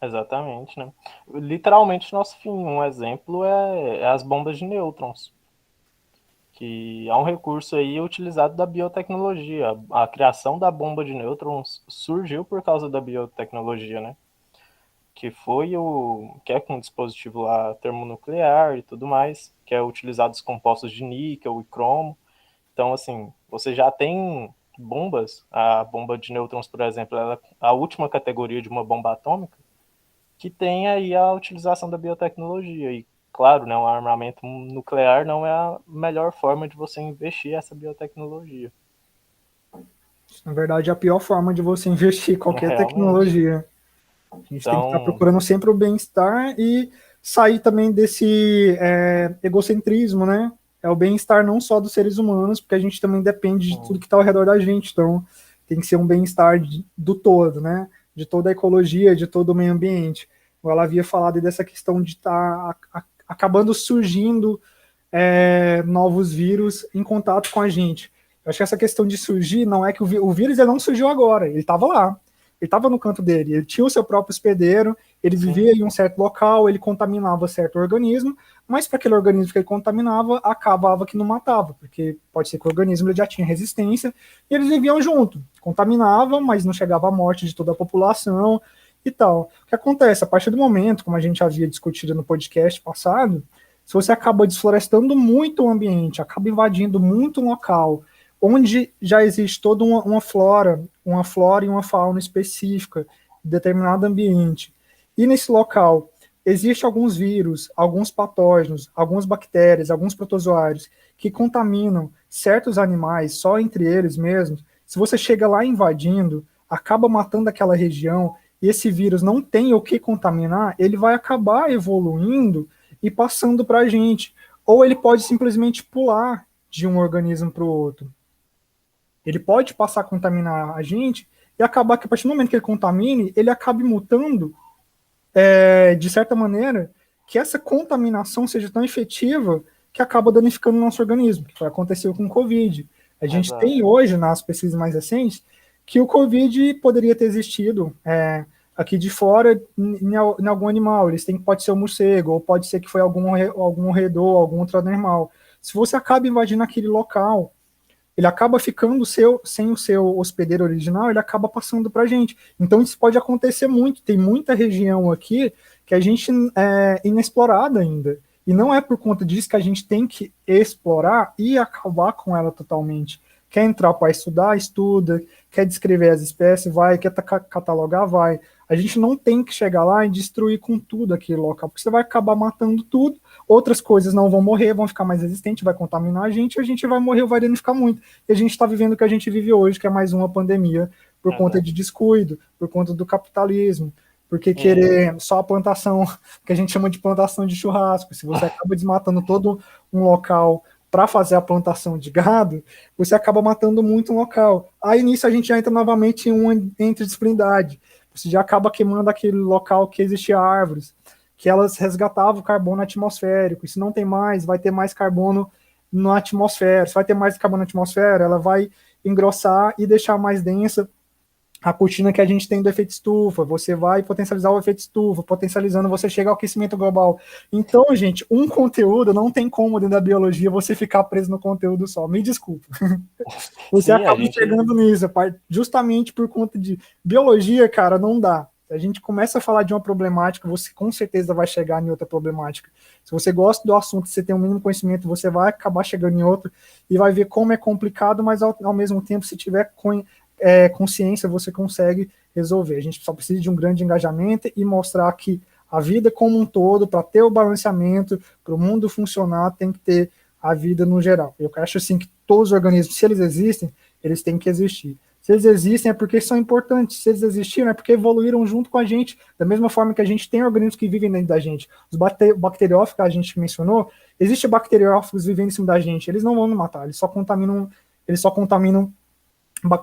Exatamente, né? Literalmente, nosso fim. Um exemplo é as bombas de nêutrons, que é um recurso aí utilizado da biotecnologia. A criação da bomba de nêutrons surgiu por causa da biotecnologia, né? Que é com um dispositivo lá termonuclear e tudo mais, que é utilizado os compostos de níquel e cromo. Então, assim, você já tem bombas, a bomba de nêutrons, por exemplo, ela é a última categoria de uma bomba atômica, que tem aí a utilização da biotecnologia. E, claro, né, um armamento nuclear não é a melhor forma de você investir essa biotecnologia. Na verdade, é a pior forma de você investir em qualquer Realmente. tecnologia. A gente tem que estar Então, procurando sempre o bem-estar e sair também desse egocentrismo, né? É o bem-estar não só dos seres humanos, porque a gente também depende de tudo que está ao redor da gente. Então, tem que ser um bem-estar do todo, né? De toda a ecologia, de todo o meio ambiente. Ela havia falado dessa questão de estar acabando surgindo novos vírus em contato com a gente. Eu acho que essa questão de surgir não é que o vírus ele não surgiu agora, ele estava lá. Ele estava no canto dele, ele tinha o seu próprio hospedeiro, ele vivia em um certo local, ele contaminava certo organismo, mas para aquele organismo que ele contaminava, acabava que não matava, porque pode ser que o organismo ele já tinha resistência, e eles viviam junto, contaminavam, mas não chegava à morte de toda a população e tal. O que acontece? A partir do momento, como a gente havia discutido no podcast passado, se você acaba desflorestando muito o ambiente, acaba invadindo muito um local, onde já existe toda uma flora e uma fauna específica de determinado ambiente. E nesse local existem alguns vírus, alguns patógenos, algumas bactérias, alguns protozoários que contaminam certos animais só entre eles mesmos. Se você chega lá invadindo, acaba matando aquela região e esse vírus não tem o que contaminar, ele vai acabar evoluindo e passando para a gente. Ou ele pode simplesmente pular de um organismo para o outro. Ele pode passar a contaminar a gente e acabar que a partir do momento que ele contamine, ele acabe mutando de certa maneira que essa contaminação seja tão efetiva que acaba danificando o nosso organismo, que foi aconteceu com o Covid. A gente exato. tem hoje, nas pesquisas mais recentes, que o Covid poderia ter existido aqui de fora em algum animal. Pode ser um morcego, ou pode ser que foi algum roedor, algum outro animal. Se você acaba invadindo aquele local, ele acaba ficando sem o seu hospedeiro original, ele acaba passando para a gente. Então isso pode acontecer muito. Tem muita região aqui que a gente é inexplorada ainda. E não é por conta disso que a gente tem que explorar e acabar com ela totalmente. Quer entrar para estudar, estuda. Quer descrever as espécies, vai. Quer catalogar, vai. A gente não tem que chegar lá e destruir com tudo aquele local, porque você vai acabar matando tudo, outras coisas não vão morrer, vão ficar mais resistentes, vai contaminar a gente vai morrer ou vai danificar muito. E a gente está vivendo o que a gente vive hoje, que é mais uma pandemia, por conta de descuido, por conta do capitalismo, porque querer só a plantação, que a gente chama de plantação de churrasco, se você acaba desmatando todo um local para fazer a plantação de gado, você acaba matando muito um local. Aí nisso a gente já entra novamente em uma interdisciplinaridade. Você já acaba queimando aquele local que existia árvores, que elas resgatavam o carbono atmosférico. E se não tem mais, vai ter mais carbono na atmosfera. Se vai ter mais carbono na atmosfera, ela vai engrossar e deixar mais densa a cortina que a gente tem do efeito estufa. Você vai potencializar o efeito estufa, potencializando, você chega ao aquecimento global. Então, gente, um conteúdo não tem como dentro da biologia você ficar preso no conteúdo só. Me desculpa. Você Sim, acaba chegando nisso, justamente por conta de biologia, cara, não dá. A gente começa a falar de uma problemática, você com certeza vai chegar em outra problemática. Se você gosta do assunto, você tem um mínimo conhecimento, você vai acabar chegando em outro e vai ver como é complicado, mas ao mesmo tempo, se tiver consciência, você consegue resolver. A gente só precisa de um grande engajamento e mostrar que a vida como um todo, para ter o balanceamento, para o mundo funcionar, tem que ter a vida no geral. Eu acho assim que todos os organismos, se eles existem, eles têm que existir. Se eles existem é porque são importantes. Se eles existiram é porque evoluíram junto com a gente. Da mesma forma que a gente tem organismos que vivem dentro da gente. Os bacteriófagos que a gente mencionou, existem bacteriófagos vivendo em cima da gente. Eles não vão nos matar, eles só contaminam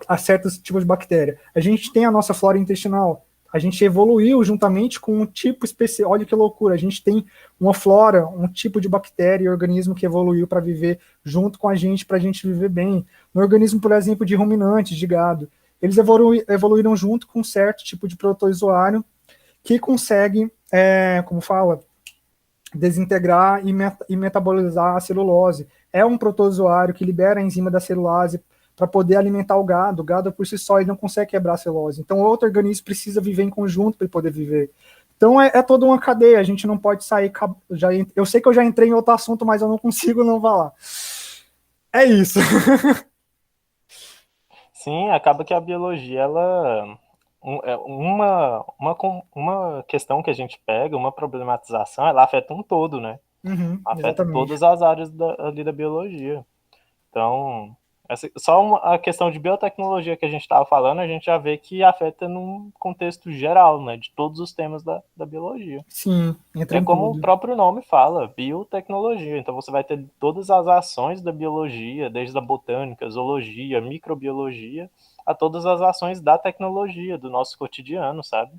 a certos tipos de bactéria. A gente tem a nossa flora intestinal. A gente evoluiu juntamente com um tipo especial. Olha que loucura, a gente tem uma flora, um tipo de bactéria e organismo que evoluiu para viver junto com a gente, para a gente viver bem. No organismo, por exemplo, de ruminantes, de gado, eles evoluíram junto com um certo tipo de protozoário que consegue, como fala, desintegrar e metabolizar a celulose. É um protozoário que libera a enzima da celulase para poder alimentar o gado. O gado por si só ele não consegue quebrar a celulose. Então, outro organismo precisa viver em conjunto para ele poder viver. Então, é toda uma cadeia. A gente não pode sair... eu sei que eu já entrei em outro assunto, mas eu não consigo não falar. É isso. Sim, acaba que a biologia, ela uma questão que a gente pega, uma problematização, ela afeta um todo, né? Afeta Exatamente. todas as áreas ali da biologia. Então, só a questão de biotecnologia que a gente estava falando, a gente já vê que afeta num contexto geral, né? De todos os temas da biologia. Sim, entra É em como o tudo. próprio nome fala, biotecnologia. Então você vai ter todas as ações da biologia, desde a botânica, zoologia, microbiologia, a todas as ações da tecnologia, do nosso cotidiano, sabe?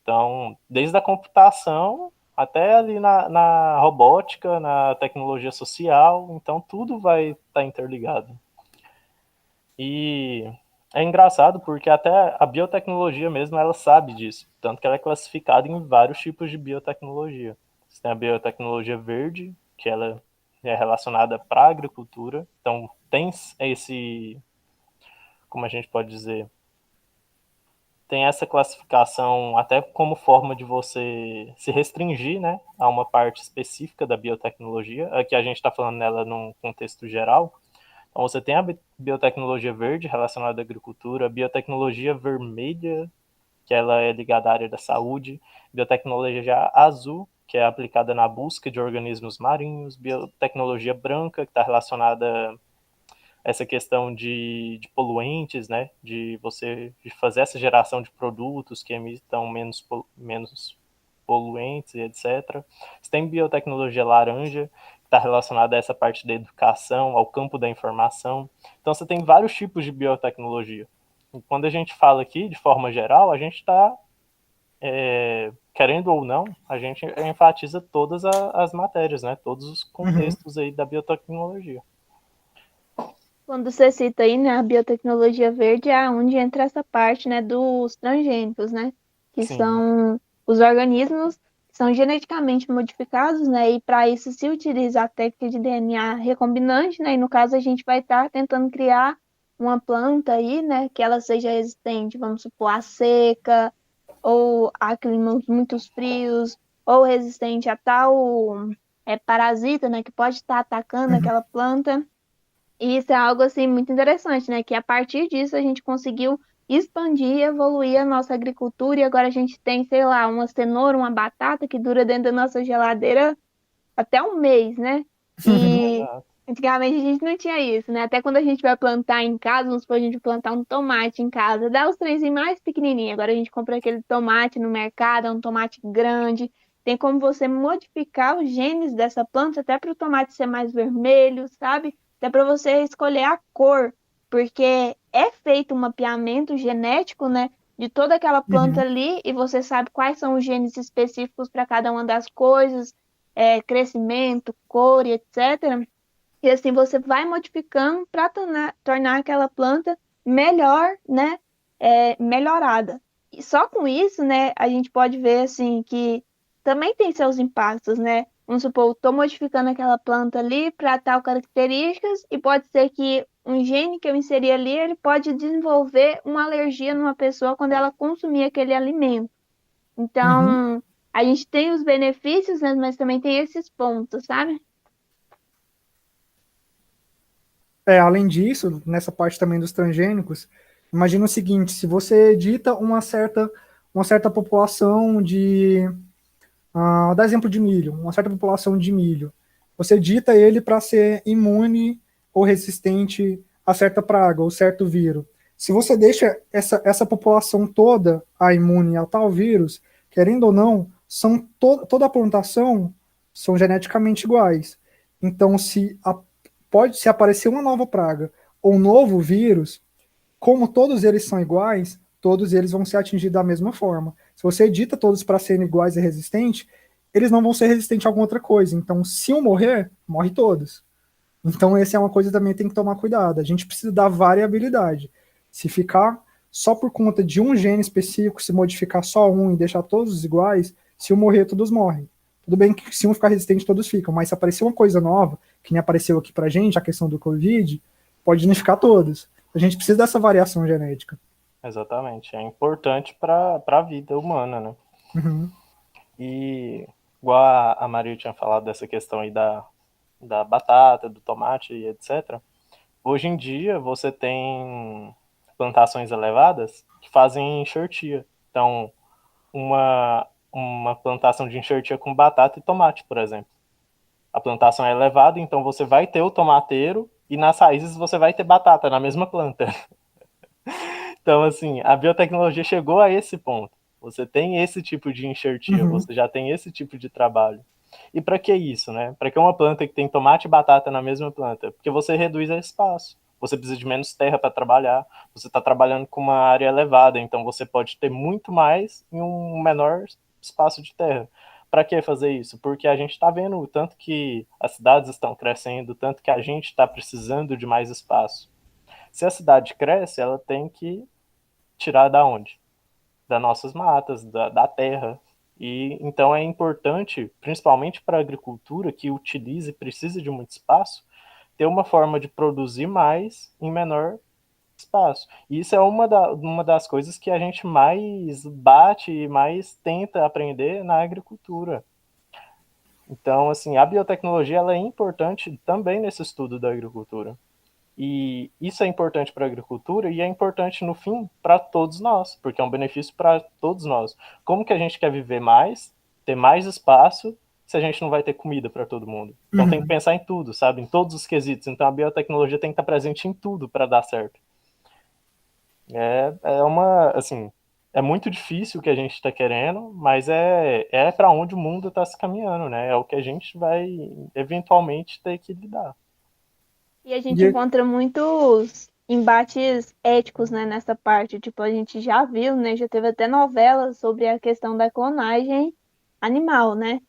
Então, desde a computação até ali na robótica, na tecnologia social, então tudo vai estar interligado. E é engraçado porque até a biotecnologia mesmo, ela sabe disso, tanto que ela é classificada em vários tipos de biotecnologia. Você tem a biotecnologia verde, que ela é relacionada para a agricultura, então tem esse, como a gente pode dizer, tem essa classificação até como forma de você se restringir, né, a uma parte específica da biotecnologia. Aqui a gente está falando nela num contexto geral. Então você tem a biotecnologia verde relacionada à agricultura, a biotecnologia vermelha, que ela é ligada à área da saúde, biotecnologia azul, que é aplicada na busca de organismos marinhos, biotecnologia branca, que está relacionada essa questão de poluentes, né? De você fazer essa geração de produtos que emitam menos poluentes e etc. Você tem biotecnologia laranja, que está relacionada a essa parte da educação, ao campo da informação. Então você tem vários tipos de biotecnologia. E quando a gente fala aqui, de forma geral, a gente está, querendo ou não, a gente enfatiza todas as matérias, né? Todos os Uhum. contextos aí da biotecnologia. Quando você cita aí, né, a biotecnologia verde é onde entra essa parte, né, dos transgênicos, né, que Sim. são os organismos que são geneticamente modificados, né, e para isso se utiliza a técnica de DNA recombinante, né, e no caso a gente vai estar tentando criar uma planta aí, né, que ela seja resistente, vamos supor, à seca, ou a climas muito frios, ou resistente a tal parasita, né, que pode estar atacando Uhum. aquela planta. E isso é algo assim muito interessante, né? Que a partir disso a gente conseguiu expandir e evoluir a nossa agricultura e agora a gente tem, sei lá, uma cenoura, uma batata que dura dentro da nossa geladeira até um mês, né? E Exato. antigamente a gente não tinha isso, né? Até quando a gente vai plantar em casa, vamos supor, a gente plantar um tomate em casa, dá os trenzinhos mais pequenininhos. Agora a gente compra aquele tomate no mercado, é um tomate grande. Tem como você modificar os genes dessa planta até para o tomate ser mais vermelho, sabe? Até para você escolher a cor, porque é feito um mapeamento genético, né? De toda aquela planta Uhum. ali, e você sabe quais são os genes específicos para cada uma das coisas, crescimento, cor e etc. E assim você vai modificando para tornar aquela planta melhor, né? Melhorada. E só com isso, né, a gente pode ver assim que também tem seus impactos, né? Vamos supor, estou modificando aquela planta ali para tal características e pode ser que um gene que eu inseri ali, ele pode desenvolver uma alergia numa pessoa quando ela consumir aquele alimento. Uhum. Então, a gente tem os benefícios, né, mas também tem esses pontos, sabe? Além disso, nessa parte também dos transgênicos, imagina o seguinte: se você edita uma certa população de, dá exemplo de milho, uma certa população de milho, você edita ele para ser imune ou resistente a certa praga ou certo vírus. Se você deixa essa população toda a imune a tal vírus, querendo ou não, toda a plantação são geneticamente iguais. Então, pode se aparecer uma nova praga ou um novo vírus, como todos eles são iguais, todos eles vão ser atingidos da mesma forma. Se você edita todos para serem iguais e resistentes, eles não vão ser resistentes a alguma outra coisa. Então, se um morrer, morre todos. Então, essa é uma coisa que também tem que tomar cuidado. A gente precisa da variabilidade. Se ficar só por conta de um gene específico, se modificar só um e deixar todos iguais, se um morrer, todos morrem. Tudo bem que se um ficar resistente, todos ficam, mas se aparecer uma coisa nova, que nem apareceu aqui pra gente, a questão do Covid, pode danificar todos. A gente precisa dessa variação genética. Exatamente, é importante para a vida humana, né? Uhum. E igual a Maria tinha falado dessa questão aí da batata, do tomate e etc. Hoje em dia você tem plantações elevadas que fazem enxertia. Então, uma plantação de enxertia com batata e tomate, por exemplo. A plantação é elevada, então você vai ter o tomateiro e nas raízes você vai ter batata na mesma planta. Então, assim, a biotecnologia chegou a esse ponto. Você tem esse tipo de enxertia, você já tem esse tipo de trabalho. E para que isso, né? Para que uma planta que tem tomate e batata na mesma planta? Porque você reduz o espaço. Você precisa de menos terra para trabalhar. Você está trabalhando com uma área elevada, então você pode ter muito mais em um menor espaço de terra. Para que fazer isso? Porque a gente está vendo o tanto que as cidades estão crescendo, tanto que a gente está precisando de mais espaço. Se a cidade cresce, ela tem que tirar da onde? Das nossas matas, da terra. E então é importante, principalmente para a agricultura, que utilize e precisa de muito espaço, ter uma forma de produzir mais em menor espaço. E isso é uma das coisas que a gente mais bate e mais tenta aprender na agricultura. Então, assim, a biotecnologia ela é importante também nesse estudo da agricultura. E isso é importante para a agricultura e é importante, no fim, para todos nós, porque é um benefício para todos nós. Como que a gente quer viver mais, ter mais espaço, se a gente não vai ter comida para todo mundo? Então tem que pensar em tudo, sabe? Em todos os quesitos. Então a biotecnologia tem que estar presente em tudo para dar certo. Assim, é muito difícil o que a gente está querendo, mas é para onde o mundo está se caminhando, né? É o que a gente vai eventualmente ter que lidar. E a gente encontra muitos embates éticos, né, nessa parte. Tipo, a gente já viu, né, já teve até novela sobre a questão da clonagem animal, né?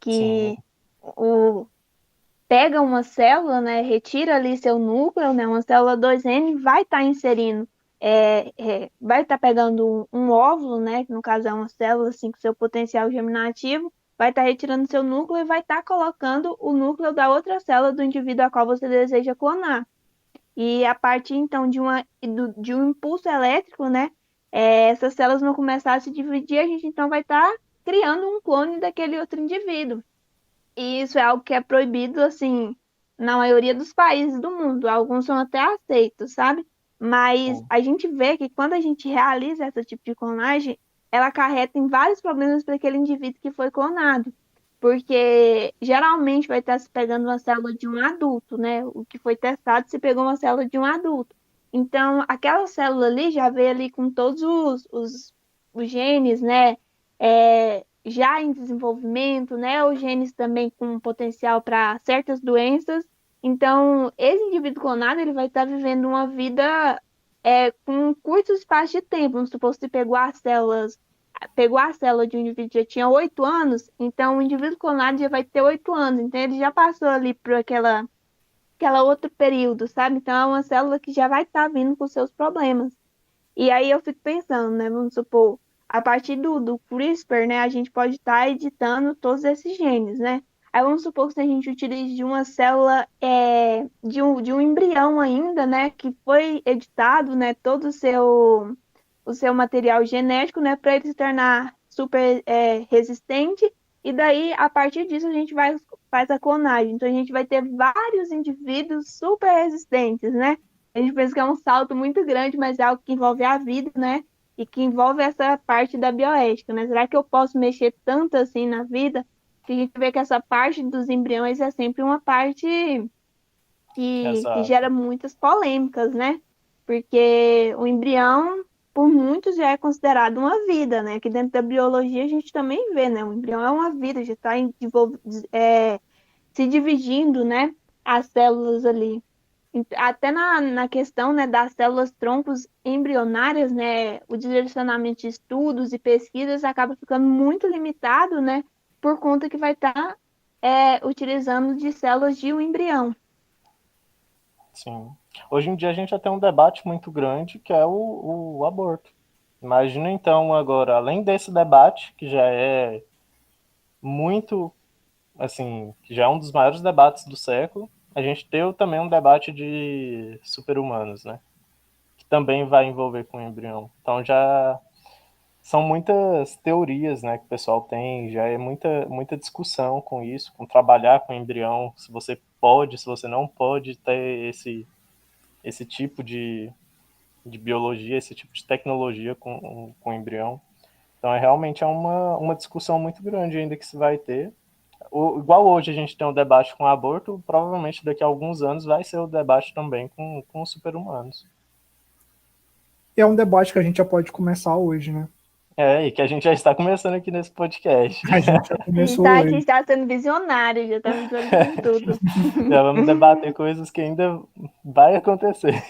Sim. Que o, pega uma célula, né, retira ali seu núcleo, né, uma célula 2N, vai estar inserindo, vai estar pegando um óvulo, né, que no caso é uma célula assim, com seu potencial germinativo, vai estar retirando seu núcleo e vai estar colocando o núcleo da outra célula do indivíduo a qual você deseja clonar. E a partir então de um impulso elétrico, né, essas células vão começar a se dividir, a gente então vai estar criando um clone daquele outro indivíduo. E isso é algo que é proibido, assim, na maioria dos países do mundo. Alguns são até aceitos, sabe? Mas a gente vê que quando a gente realiza esse tipo de clonagem, ela acarreta em vários problemas para aquele indivíduo que foi clonado. Porque geralmente vai estar se pegando uma célula de um adulto, né? O que foi testado se pegou uma célula de um adulto. Então, aquela célula ali já veio ali com todos os genes, né? Já em desenvolvimento, né? Os genes também com potencial para certas doenças. Então, esse indivíduo clonado, ele vai estar vivendo uma vida com um curto espaço de tempo. Vamos supor, se pegou a célula de um indivíduo que já tinha 8 anos, então o indivíduo clonado já vai ter 8 anos. Então, ele já passou ali por aquela outro período, sabe? Então, é uma célula que já vai estar vindo com seus problemas. E aí eu fico pensando, né? Vamos supor, a partir do CRISPR, né? A gente pode estar editando todos esses genes, né? Aí vamos supor que se a gente utilize de uma célula, de um embrião ainda, né? Que foi editado, né? Todo o seu material genético, né? Para ele se tornar super resistente. E daí, a partir disso, a gente faz a clonagem. Então, a gente vai ter vários indivíduos super resistentes, né? A gente pensa que é um salto muito grande, mas é algo que envolve a vida, né? E que envolve essa parte da bioética, né? Será que eu posso mexer tanto assim na vida? Que a gente vê que essa parte dos embriões é sempre uma parte que Exato. gera muitas polêmicas, né? Porque o embrião, por muitos, já é considerado uma vida, né? Que dentro da biologia a gente também vê, né? O embrião é uma vida, já está se dividindo, né? As células ali. Até na questão, né, das células troncos embrionárias, né, o direcionamento de estudos e pesquisas acaba ficando muito limitado, né, por conta que vai estar utilizando de células de um embrião. Sim. Hoje em dia a gente já tem um debate muito grande que é o aborto. Imagina então agora, além desse debate, que já é muito, assim, que já é um dos maiores debates do século, a gente tem também um debate de super-humanos, né? Que também vai envolver com o embrião. Então já são muitas teorias, né, que o pessoal tem, já é muita discussão com isso, com trabalhar com embrião, se você pode, se você não pode ter esse tipo de biologia, esse tipo de tecnologia com embrião. Então, realmente é uma discussão muito grande ainda que se vai ter. Igual hoje a gente tem um debate com o aborto, provavelmente daqui a alguns anos vai ser o debate também com os super-humanos. E é um debate que a gente já pode começar hoje, né? E que a gente já está começando aqui nesse podcast. A gente já A gente começou está hoje. aqui já sendo visionário, já está visualizando tudo. Já vamos debater coisas que ainda vai acontecer.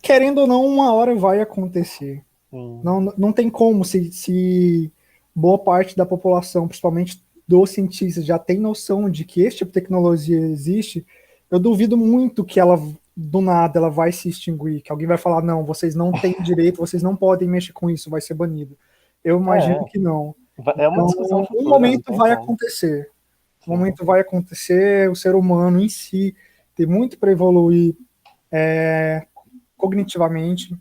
Querendo ou não, uma hora vai acontecer. Não tem como, se boa parte da população, principalmente dos cientistas, já tem noção de que esse tipo de tecnologia existe, eu duvido muito que ela, do nada, ela vai se extinguir, que alguém vai falar, não, vocês não têm direito, vocês não podem mexer com isso, vai ser banido. Eu imagino que não. É uma Então, discussão um futura, não momento tem vai como. acontecer. Um momento vai acontecer, o ser humano em si tem muito para evoluir cognitivamente,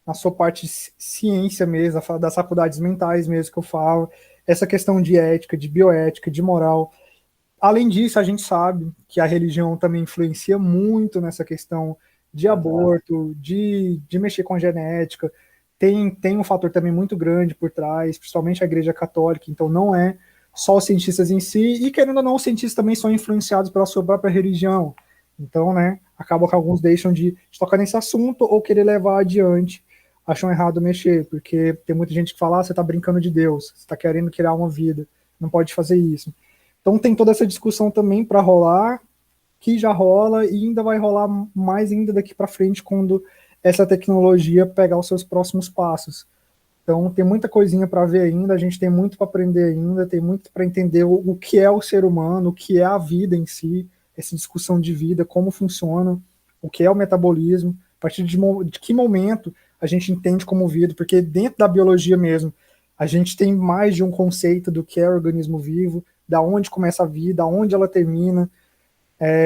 na sua parte de ciência mesmo, das faculdades mentais mesmo que eu falo, essa questão de ética, de bioética, de moral. Além disso, a gente sabe que a religião também influencia muito nessa questão de aborto, de mexer com a genética. Tem um fator também muito grande por trás, principalmente a Igreja Católica, então não é só os cientistas em si, e querendo ou não, os cientistas também são influenciados pela sua própria religião. Então, né, acaba que alguns deixam de tocar nesse assunto ou querer levar adiante, acham errado mexer, porque tem muita gente que fala, você está brincando de Deus, você está querendo criar uma vida, não pode fazer isso. Então tem toda essa discussão também para rolar, que já rola e ainda vai rolar mais ainda daqui para frente quando essa tecnologia pegar os seus próximos passos. Então tem muita coisinha para ver ainda, a gente tem muito para aprender ainda, tem muito para entender o que é o ser humano, o que é a vida em si, essa discussão de vida, como funciona, o que é o metabolismo, a partir de que momento a gente entende como vida, porque dentro da biologia mesmo, a gente tem mais de um conceito do que é organismo vivo, da onde começa a vida, aonde ela termina.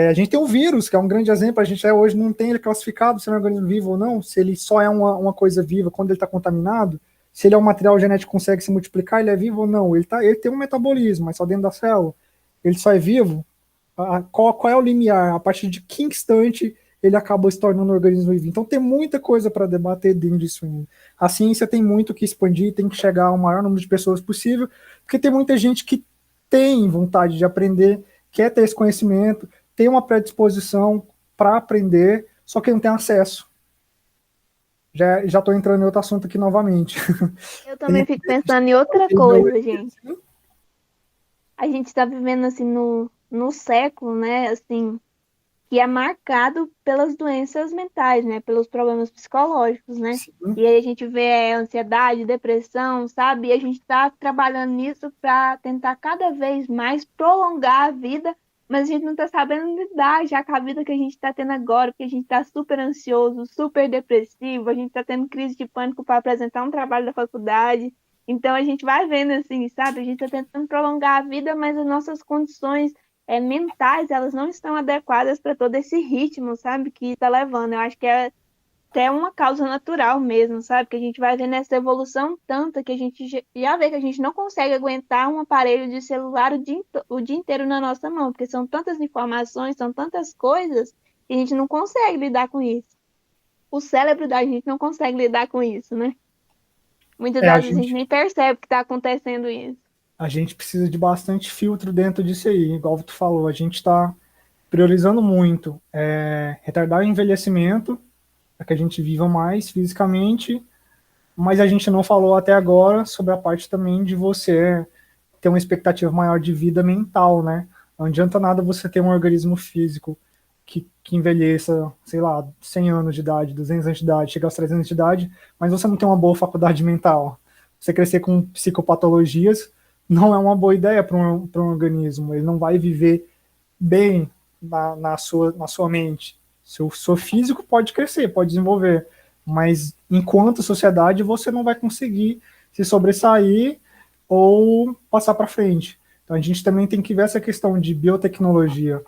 A gente tem o vírus, que é um grande exemplo, a gente hoje não tem ele classificado se é um organismo vivo ou não, se ele só é uma coisa viva quando ele está contaminado, se ele é um material genético que consegue se multiplicar, ele é vivo ou não. Ele tem um metabolismo, mas só dentro da célula. Ele só é vivo? Qual é o limiar? A partir de que instante ele acaba se tornando um organismo vivo? Então tem muita coisa para debater dentro disso ainda. A ciência tem muito que expandir, tem que chegar ao maior número de pessoas possível, porque tem muita gente que tem vontade de aprender, quer ter esse conhecimento, tem uma predisposição para aprender, só que não tem acesso. Já estou entrando em outro assunto aqui novamente. Eu também fico pensando em outra coisa, gente. A gente está vivendo assim no século, né? Assim, que é marcado pelas doenças mentais, né? Pelos problemas psicológicos, né? Sim. E aí a gente vê ansiedade, depressão, sabe? E a gente está trabalhando nisso para tentar cada vez mais prolongar a vida, mas a gente não está sabendo lidar já com a vida que a gente está tendo agora, porque a gente está super ansioso, super depressivo, a gente está tendo crise de pânico para apresentar um trabalho da faculdade. Então a gente vai vendo assim, sabe? A gente está tentando prolongar a vida, mas as nossas condições mentais, elas não estão adequadas para todo esse ritmo, sabe? Que está levando. Eu acho que é até uma causa natural mesmo, sabe? Que a gente vai vendo essa evolução tanta que a gente já vê que a gente não consegue aguentar um aparelho de celular o dia inteiro na nossa mão, porque são tantas informações, são tantas coisas que a gente não consegue lidar com isso. O cérebro da gente não consegue lidar com isso, né? Muitas A das vezes a gente gente, nem percebe que está acontecendo isso. a gente precisa de bastante filtro dentro disso aí, igual tu falou, a gente está priorizando muito retardar o envelhecimento, para que a gente viva mais fisicamente, mas a gente não falou até agora sobre a parte também de você ter uma expectativa maior de vida mental, né? Não adianta nada você ter um organismo físico que envelheça, sei lá, 100 anos de idade, 200 anos de idade, chegar aos 300 anos de idade, mas você não tem uma boa faculdade mental. Você crescer com psicopatologias não é uma boa ideia para um organismo. Ele não vai viver bem na sua mente. Seu físico pode crescer, pode desenvolver, mas enquanto sociedade você não vai conseguir se sobressair ou passar para frente. Então a gente também tem que ver essa questão de biotecnologia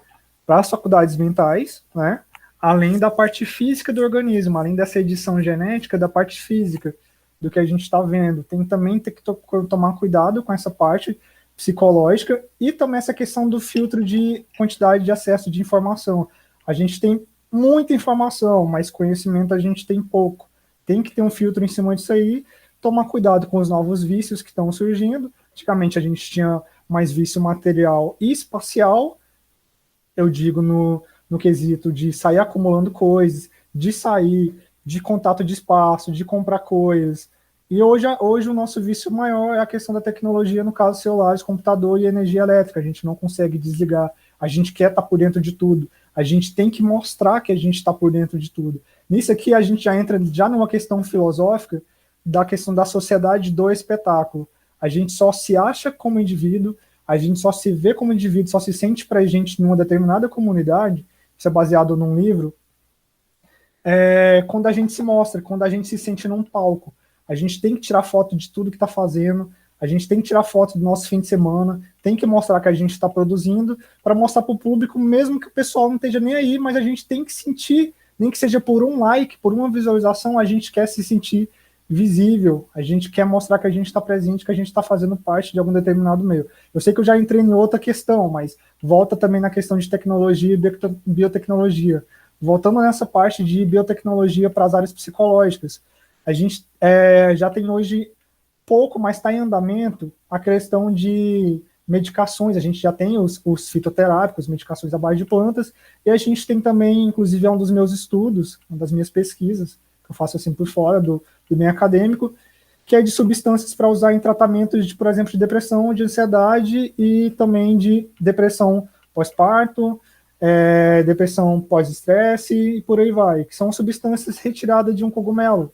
para as faculdades mentais, né? Além da parte física do organismo, além dessa edição genética da parte física do que a gente está vendo. Tem também que tomar cuidado com essa parte psicológica e também essa questão do filtro de quantidade de acesso de informação. A gente tem muita informação, mas conhecimento a gente tem pouco. Tem que ter um filtro em cima disso aí, tomar cuidado com os novos vícios que estão surgindo. Antigamente a gente tinha mais vício material e espacial, eu digo no quesito de sair acumulando coisas, de sair de contato de espaço, de comprar coisas. E hoje o nosso vício maior é a questão da tecnologia, no caso celulares, computador e energia elétrica. A gente não consegue desligar, a gente quer estar por dentro de tudo, a gente tem que mostrar que a gente está por dentro de tudo. Nisso aqui a gente já entra numa questão filosófica da questão da sociedade do espetáculo. A gente só se acha como indivíduo, a gente só se vê como indivíduo, só se sente presente numa determinada comunidade, isso é baseado num livro, quando a gente se mostra, quando a gente se sente num palco. A gente tem que tirar foto de tudo que está fazendo, a gente tem que tirar foto do nosso fim de semana, tem que mostrar que a gente está produzindo, para mostrar para o público, mesmo que o pessoal não esteja nem aí, mas a gente tem que sentir, nem que seja por um like, por uma visualização, a gente quer se sentir visível, a gente quer mostrar que a gente está presente, que a gente está fazendo parte de algum determinado meio. Eu sei que eu já entrei em outra questão, mas volta também na questão de tecnologia e biotecnologia. Voltando nessa parte de biotecnologia para as áreas psicológicas, a gente já tem hoje pouco, mas está em andamento a questão de medicações. A gente já tem os fitoterápicos, medicações à base de plantas, e a gente tem também, inclusive, um dos meus estudos, uma das minhas pesquisas, que eu faço assim por fora do meio acadêmico, que é de substâncias para usar em tratamentos de, por exemplo, de depressão, de ansiedade e também de depressão pós-parto, depressão pós-estresse e por aí vai, que são substâncias retiradas de um cogumelo,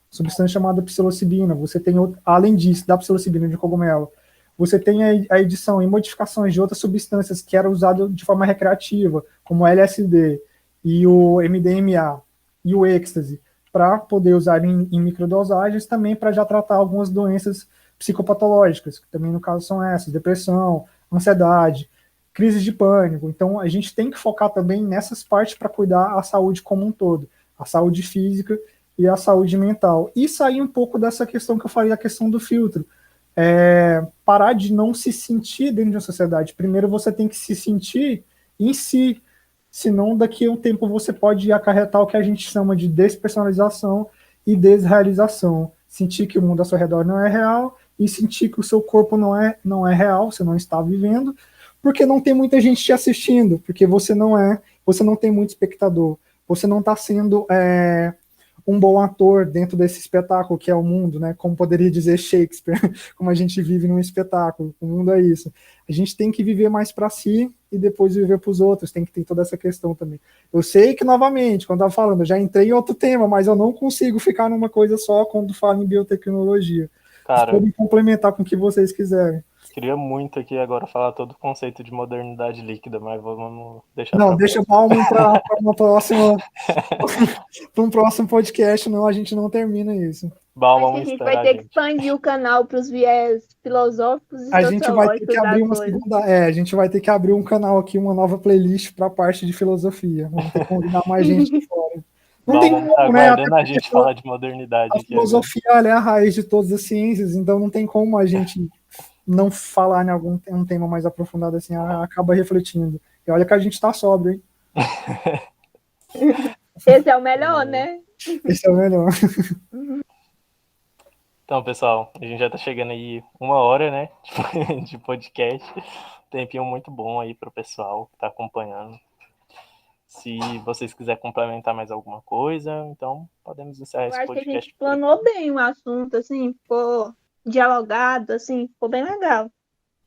substância chamada psilocibina. Você tem, além disso, da psilocibina de cogumelo, você tem a edição e modificações de outras substâncias que eram usadas de forma recreativa, como o LSD e o MDMA e o êxtase, para poder usar em microdosagens, também para já tratar algumas doenças psicopatológicas, que também no caso são essas, depressão, ansiedade, crises de pânico. Então a gente tem que focar também nessas partes para cuidar a saúde como um todo, a saúde física e a saúde mental. E sair um pouco dessa questão que eu falei, a questão do filtro. Parar de não se sentir dentro da sociedade. Primeiro você tem que se sentir em si, senão daqui a um tempo você pode acarretar o que a gente chama de despersonalização e desrealização. Sentir que o mundo ao seu redor não é real e sentir que o seu corpo não é real, você não está vivendo, porque não tem muita gente te assistindo, porque você não tem muito espectador, você não está sendo um bom ator dentro desse espetáculo que é o mundo, né? Como poderia dizer Shakespeare, como a gente vive num espetáculo, o mundo é isso. A gente tem que viver mais para si e depois viver para os outros, tem que ter toda essa questão também. Eu sei que, novamente, quando eu estava falando, eu já entrei em outro tema, mas eu não consigo ficar numa coisa só quando falo em biotecnologia. Vocês podem complementar com o que vocês quiserem. Queria muito aqui agora falar todo o conceito de modernidade líquida, mas vamos deixar. Não, deixa o Bauman para uma próxima, para um próximo podcast, não, a gente não termina isso. Bauman, a gente vai ter que expandir o canal para os viés filosóficos e a gente vai ter que abrir uma coisa. segunda, a gente vai ter que abrir um canal aqui, uma nova playlist para a parte de filosofia. Vamos ter que convidar mais gente de fora. Não tem como, tá né? Aguardando a gente falar de modernidade. A filosofia é a raiz de todas as ciências, então não tem como a gente não falar em um tema mais aprofundado assim, acaba refletindo. E olha que a gente tá sóbrio, hein? Esse é o melhor, né? Esse é o melhor. Então, pessoal, a gente já tá chegando aí 1 hora, né, de podcast. Tempinho muito bom aí pro pessoal que tá acompanhando. Se vocês quiserem complementar mais alguma coisa, então podemos encerrar esse podcast. Eu acho que a gente planou bem o assunto, assim, ficou dialogado, assim, ficou bem legal.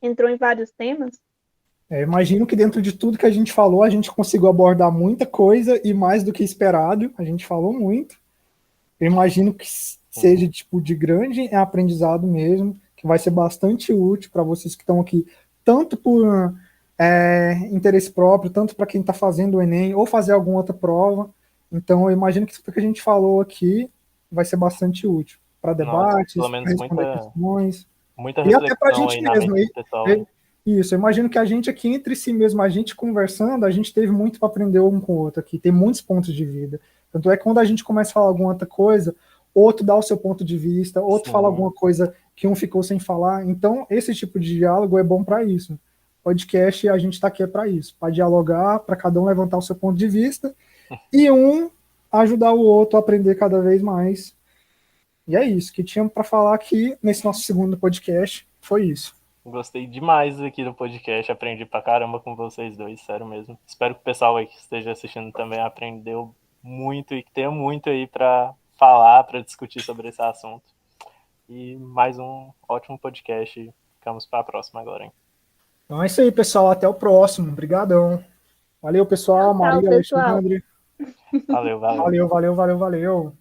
Entrou em vários temas. Imagino que dentro de tudo que a gente falou, a gente conseguiu abordar muita coisa e mais do que esperado. A gente falou muito. Eu imagino que seja tipo de grande aprendizado mesmo, que vai ser bastante útil para vocês que estão aqui, tanto por interesse próprio, tanto para quem está fazendo o Enem ou fazer alguma outra prova. Então, eu imagino que tudo que a gente falou aqui vai ser bastante útil para Nossa, pelo debates, para menos responder questões. muita E até para a reflexão gente aí na mesmo. mente do pessoal, né? Isso, eu imagino que a gente aqui entre si mesmo, a gente conversando, a gente teve muito para aprender um com o outro aqui, tem muitos pontos de vida. Tanto é que quando a gente começa a falar alguma outra coisa, outro dá o seu ponto de vista, outro fala Sim. alguma coisa que um ficou sem falar. Então, esse tipo de diálogo é bom para isso. Podcast, a gente está aqui para isso, para dialogar, para cada um levantar o seu ponto de vista e um ajudar o outro a aprender cada vez mais. E é isso que tínhamos para falar aqui nesse nosso segundo podcast. Foi isso. Gostei demais aqui do podcast, aprendi pra caramba com vocês dois, sério mesmo. Espero que o pessoal aí que esteja assistindo também aprendeu muito e que tenha muito aí pra falar, pra discutir sobre esse assunto. E mais um ótimo podcast. Ficamos para a próxima agora, hein? Então é isso aí, pessoal. Até o próximo. Obrigadão. Valeu, pessoal. Tchau, Maria, pessoal. Alexandre. Valeu. Valeu.